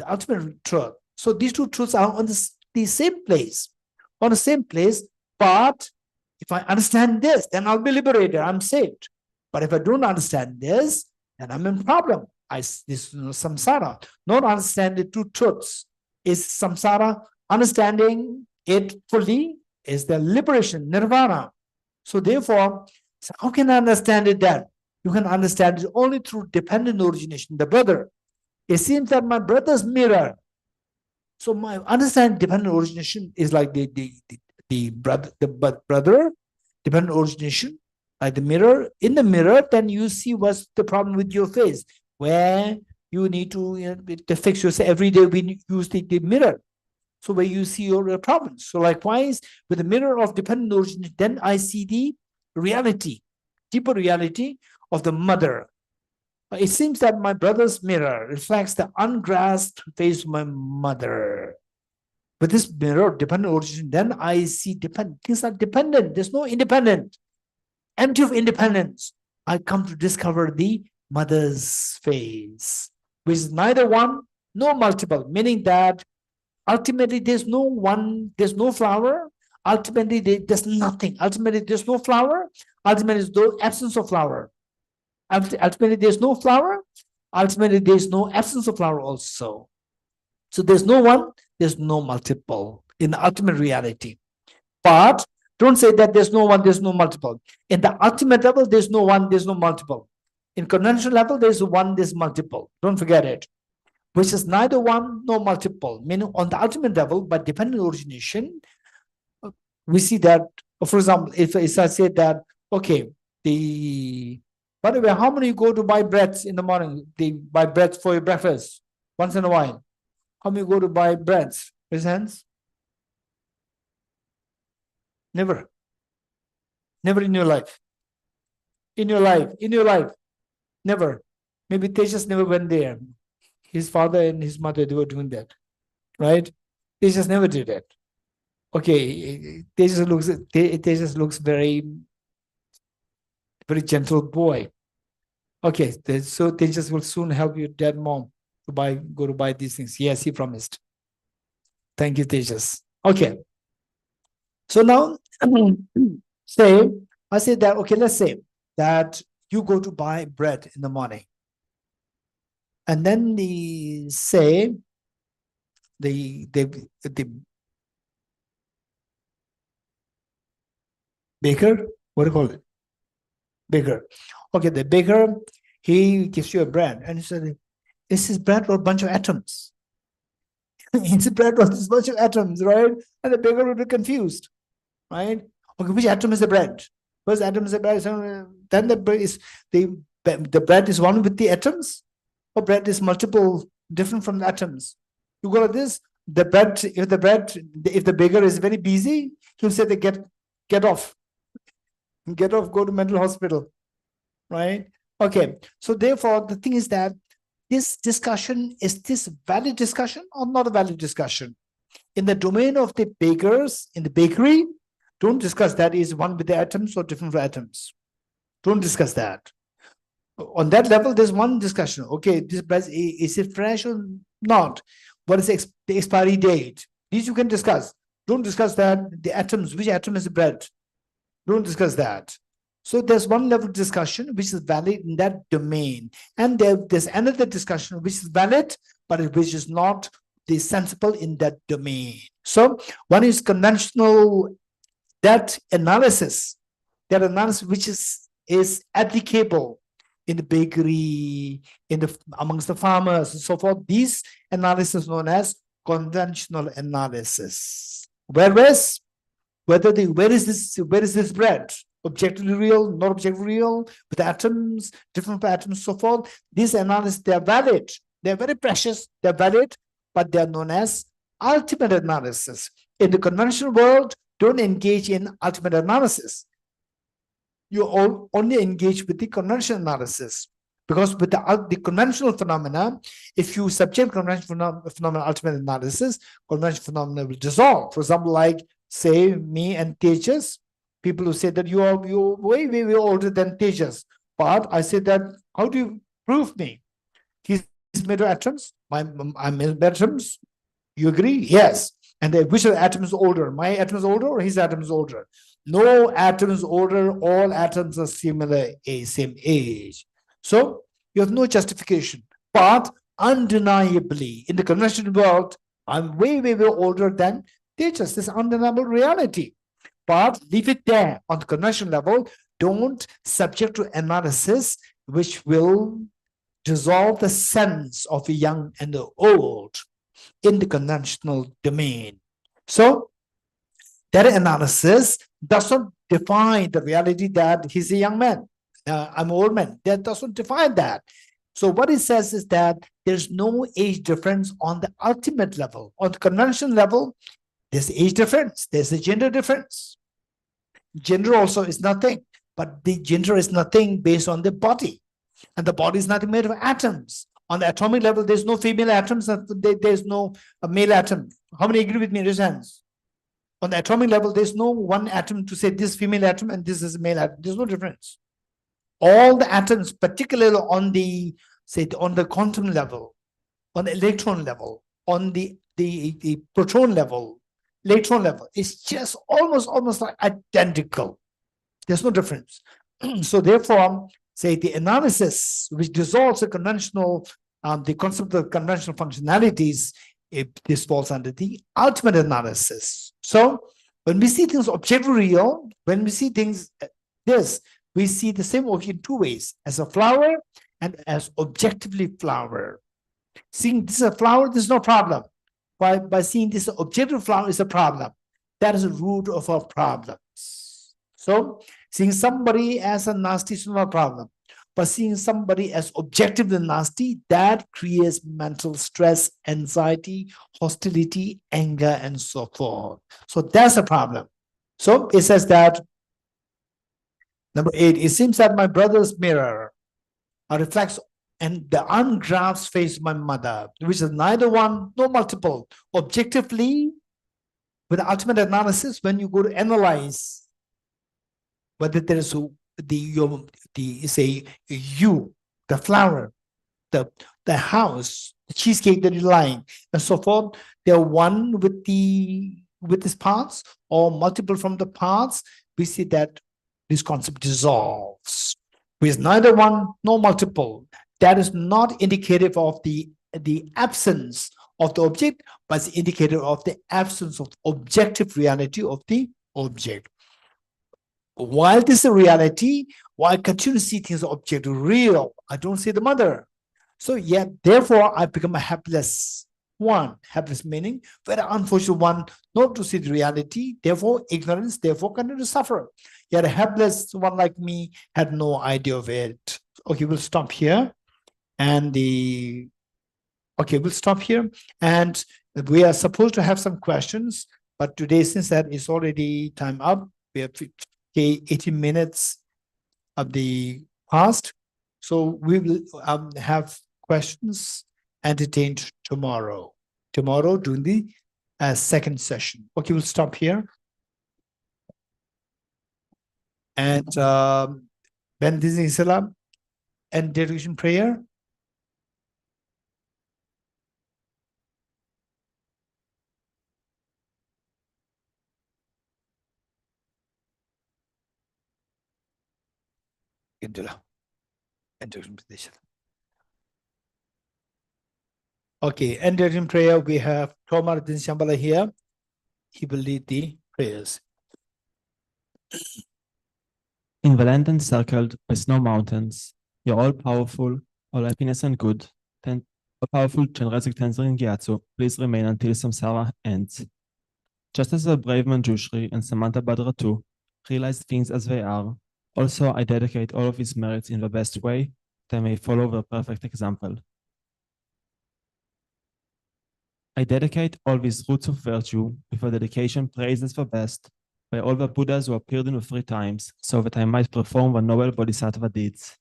ultimate truth. So these two truths are on the same place, but if I understand this, then I'll be liberated, I'm saved. But if I don't understand this, then I'm in problem. This is samsara. Not understand the two truths is samsara. Understanding it fully is the liberation, nirvana. So therefore, how can I understand it then? You can understand it only through dependent origination, the brother. It seems that my brother's mirror. So my understanding dependent origination is like the brother, dependent origination, like the mirror. In the mirror, then you see what's the problem with your face, where you need to fix yourself. Every day we use the mirror. So where you see your problems. So likewise, with the mirror of dependent origination, then I see the reality, deeper reality of the mother. It seems that my brother's mirror reflects the ungrasped face of my mother. With this mirror of dependent origination, then I see things are dependent. There's no independent. Empty of independence, I come to discover the mother's face, which is neither one nor multiple, meaning that ultimately there's no one, there's no flower. Ultimately, there's nothing. Ultimately, there's no flower. Ultimately, there's no absence of flower. Ultimately, there's no flower. Ultimately, there's no absence of flower also. So there's no one, there's no multiple in the ultimate reality. But don't say that there's no one, there's no multiple. In the ultimate level, there's no one, there's no multiple. In conventional level, there's one, there's multiple. Don't forget it. Which is neither one nor multiple. Meaning on the ultimate level, by dependent origination, we see that, for example, if I say that, okay, by the way, how many go to buy bread in the morning? They buy bread for your breakfast once in a while. How many go to buy bread? Raise hands. Never. Never in your life. In your life. Never. Maybe Tejas never went there. His father and his mother, they were doing that. Right? Tejas never did that. Okay, Tejas looks very gentle boy. Okay, so Tejas will soon help your dad, mom to go to buy these things. Yes, he promised. Thank you, Tejas. Okay. So now, I say that, okay, let's say that you go to buy bread in the morning. And then the baker, what do you call it? Baker. Okay, the baker, he gives you a bread and he said, is this bread or a bunch of atoms? It's a bread or this bunch of atoms, right? And the baker will be confused, right? Okay, which atom is the bread? First atom is the bread. Then the bread is the bread is one with the atoms, or bread is multiple, different from the atoms. You go like this. The bread, if the baker is very busy, he'll say, get off. Get off, go to mental hospital, right? Okay, so therefore the thing is that this discussion, is this valid discussion or not a valid discussion? In the domain of the bakers, in the bakery, don't discuss that is one with the atoms or different atoms. Don't discuss that. On that level, there's one discussion. Okay, this bread, is it fresh or not? What is the expiry date? These you can discuss. Don't discuss that, the atoms, which atom is the bread. Don't discuss that. So there's one level of discussion which is valid in that domain. And there's another discussion which is valid, but which is not the sensible in that domain. So one is conventional, that analysis which is applicable in the bakery, amongst the farmers and so forth. These analysis known as conventional analysis. Whereas where is this bread? objectively real, not objectively real, with atoms, different atoms, so forth. These analyses, they are valid. They're very precious, they're valid, but they are known as ultimate analysis. In the conventional world, don't engage in ultimate analysis. You all only engage with the conventional analysis. Because with the conventional phenomena, if you subject conventional phenomena ultimate analysis, conventional phenomena will dissolve. For example, like say me and Tejas, people who say that you're way, way, way older than Tejas. But I say that, how do you prove me? He's made of atoms, I'm made of atoms. You agree? Yes. And then which of the atoms is older? My atom is older or his atom is older? No atom is older, all atoms are similar, same age. So you have no justification. But undeniably, in the conventional world, I'm way, way, way older than Tejas. This undeniable reality. But leave it there on the conventional level. Don't subject to analysis, which will dissolve the sense of the young and the old in the conventional domain. So that analysis does not define the reality that he's a young man, I'm an old man. That doesn't define that. So what it says is that there's no age difference on the ultimate level. On the conventional level, there's age difference, there's a gender difference. Gender also is nothing, but the gender is nothing based on the body. And the body is nothing made of atoms. On the atomic level, there's no female atoms, there's no male atom. How many agree with me? Raise hands. On the atomic level, there's no one atom to say this female atom and this is a male atom. There's no difference. All the atoms, particularly on the, say, on the quantum level, on the electron level, on the proton level, electron level, it's just almost like identical. There's no difference. So therefore, say the analysis which dissolves the conventional, the concept of conventional functionalities, this falls under the ultimate analysis. So when we see things objectively real, when we see things this, we see the same object in two ways, as a flower and as objectively flower. Seeing this is a flower, this is no problem. By seeing this objective flower is a problem. That is the root of our problems. So seeing somebody as a nasty is not a problem. But seeing somebody as objectively nasty, that creates mental stress, anxiety, hostility, anger, and so forth. So that's a problem. So it says that, number 8, it seems that my brother's mirror reflects and the ungrasped face of my mother, which is neither one nor multiple. Objectively, with the ultimate analysis, when you go to analyze whether there is the flower, the house, the cheesecake that you're lying, and so forth, they're one with its parts or multiple from the parts. We see that this concept dissolves. With neither one nor multiple, that is not indicative of the absence of the object, but it's indicative of the absence of objective reality of the object. While this is a reality, while I continue to see things objective real, I don't see the mother. So yet, therefore, I become a helpless one. Helpless meaning very unfortunate one, not to see the reality, therefore ignorance, therefore continue to suffer. Yet a helpless one like me had no idea of it. Okay, we'll stop here. And we'll stop here. And we are supposed to have some questions, but today, since that is already time up, we have 18 minutes of the past. So we will have questions entertained tomorrow. Tomorrow during the second session. Okay, we'll stop here. And Ben, this is Islam and dedication prayer. Okay, and in prayer we have Tomar Din Shambhala here. He will lead the prayers. Invalent encircled by snow mountains, you're all powerful, all happiness and good. All powerful Chenrezig Tenzin Gyatso, please remain until samsara ends. Just as the brave Manjushri and Samantha Bhadratu realize things as they are. Also, I dedicate all of his merits in the best way, that I may follow the perfect example. I dedicate all these roots of virtue with a dedication praised as the best by all the Buddhas who appeared in the 3 times, so that I might perform the noble Bodhisattva deeds.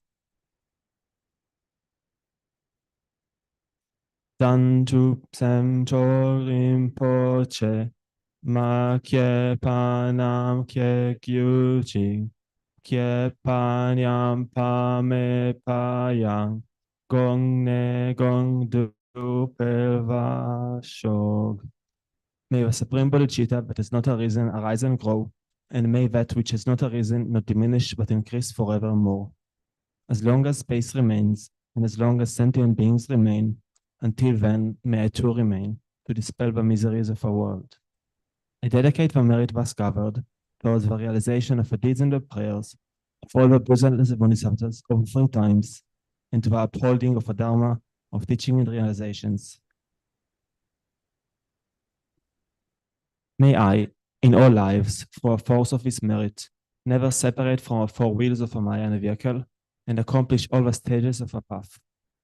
Dantu Psem Chorim Poche, Ma Kye Panam Kye Kyuchi, Kye Panyam Pame Payang, Gong Ne Gong Du Pelva Shog. May the Supreme Bodhicitta that has not arisen arise and grow, and may that which has not arisen not diminish but increase forevermore. As long as space remains, and as long as sentient beings remain, until then may I too remain, to dispel the miseries of our world. I dedicate the merit thus covered towards the realization of the deeds and the prayers of all the Buddhas and Bodhisattvas over 3 times, and to the upholding of the Dharma of teaching and realizations. May I, in all lives, through a force of this merit, never separate from the 4 wheels of a Maya and a vehicle, and accomplish all the stages of a path: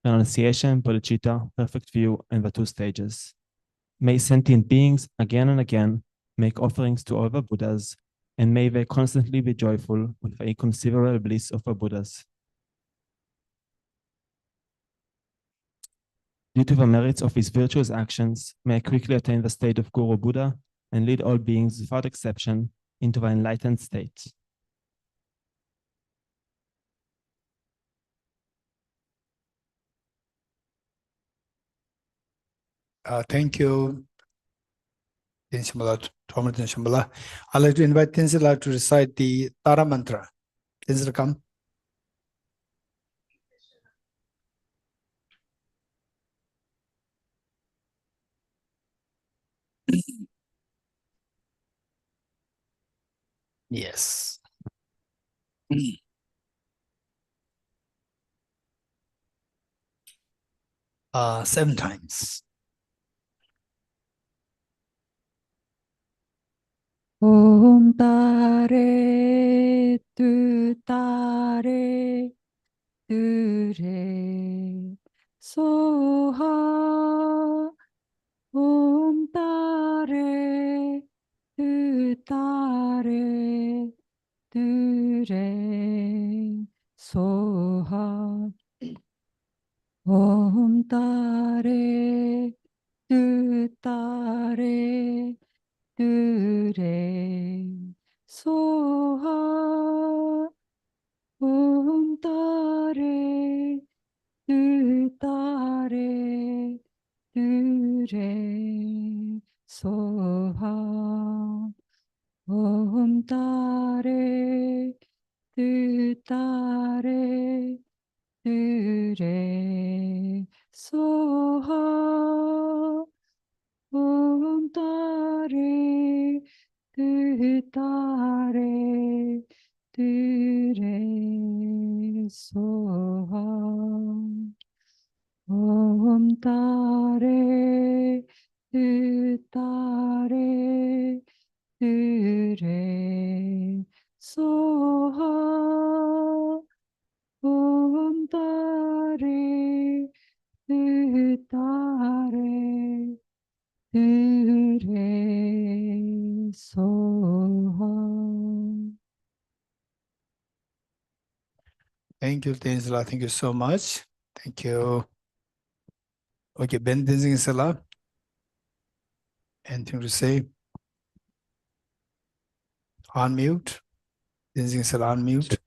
renunciation, bodhicitta, perfect view, and the 2 stages. May sentient beings again and again make offerings to all the Buddhas, and may they constantly be joyful with the inconceivable bliss of the Buddhas. Due to the merits of his virtuous actions, may I quickly attain the state of Guru Buddha and lead all beings without exception into the enlightened state. Thank you, Shambhala, Shambhala. I'd like to invite Tinsila to recite the Tara mantra. Tinsila, come. Yes. 7 times. Om Tare Tu Tare Tu Re Soha. Om Tare Tu Tare Tu Re Soha. Om Tare Tu Tare Tu Re Soha. Om Tare Tu Tare Tu Re Soha. Om Tare Tu Tare Tu Re Soha. Om Tare Tu Tare Tu Re Soha. Om Tare Tu Tare Tu Re Soha. Om Tare Tu Tare Tu Re Soha. Thank you, Tinsila. Thank you so much. Thank you. Okay, Ben Tinsila. Anything to say? Unmute. Tinsila, unmute.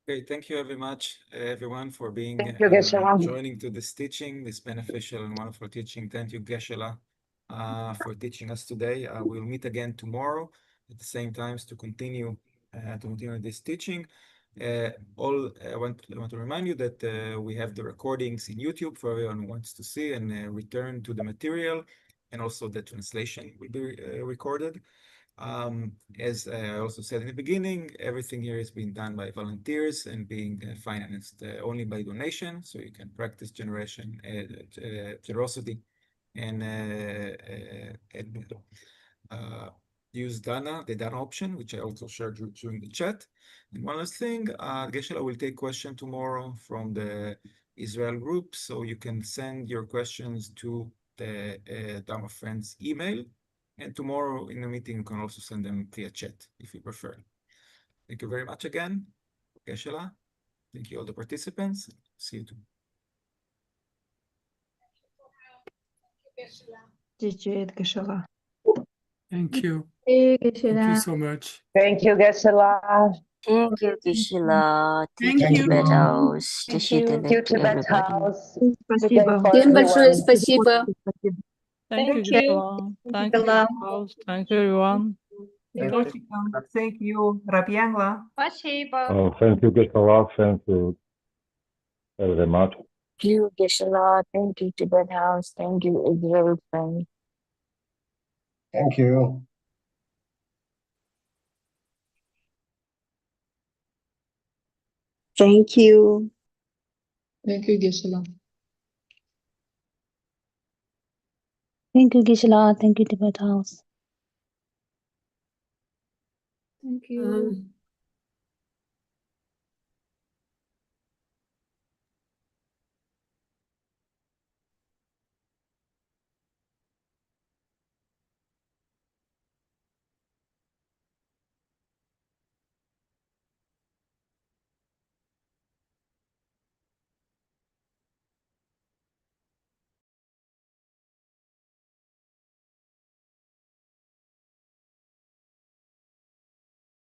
Okay, thank you very much, everyone, for being joining to this teaching, this beneficial and wonderful teaching. Thank you, Geshe, for teaching us today. We'll meet again tomorrow at the same times to continue this teaching. I want to remind you that we have the recordings in YouTube for everyone who wants to see and return to the material, and also the translation will be recorded. As I also said in the beginning, everything here is being done by volunteers and being financed only by donation, so you can practice generosity and use the Dana option, which I also shared during the chat. And one last thing, Geshe will take question tomorrow from the Israel group, so you can send your questions to the Dharma Friends email. And tomorrow in the meeting, you can also send them via chat if you prefer. Thank you very much again, Geshe. Thank you all the participants. See you tomorrow. Thank you. Hey, Thank you Geshe-la. so much. Thank you, Geshe-la. Thank you, Geshe-la. Thank you, Thank Tibet you. House. Thank Tishita you, to Tibet everybody. House. Спасибо. Good day for Всем большое everyone. спасибо. Thank you, Thank you. Geshe-la. Thank you, Tibet House. Thank you, everyone. You're welcome. Thank you, Rabьянгла. Спасибо. Oh, thank you, Geshe-la. Thank you very much. Thank you, Geshe-la. Thank you, Tibet House. Thank you, Israel friends. Thank you. Thank you. Thank you, Geshe-la. Thank you, Geshe-la. Thank you, Tibet House. Thank you.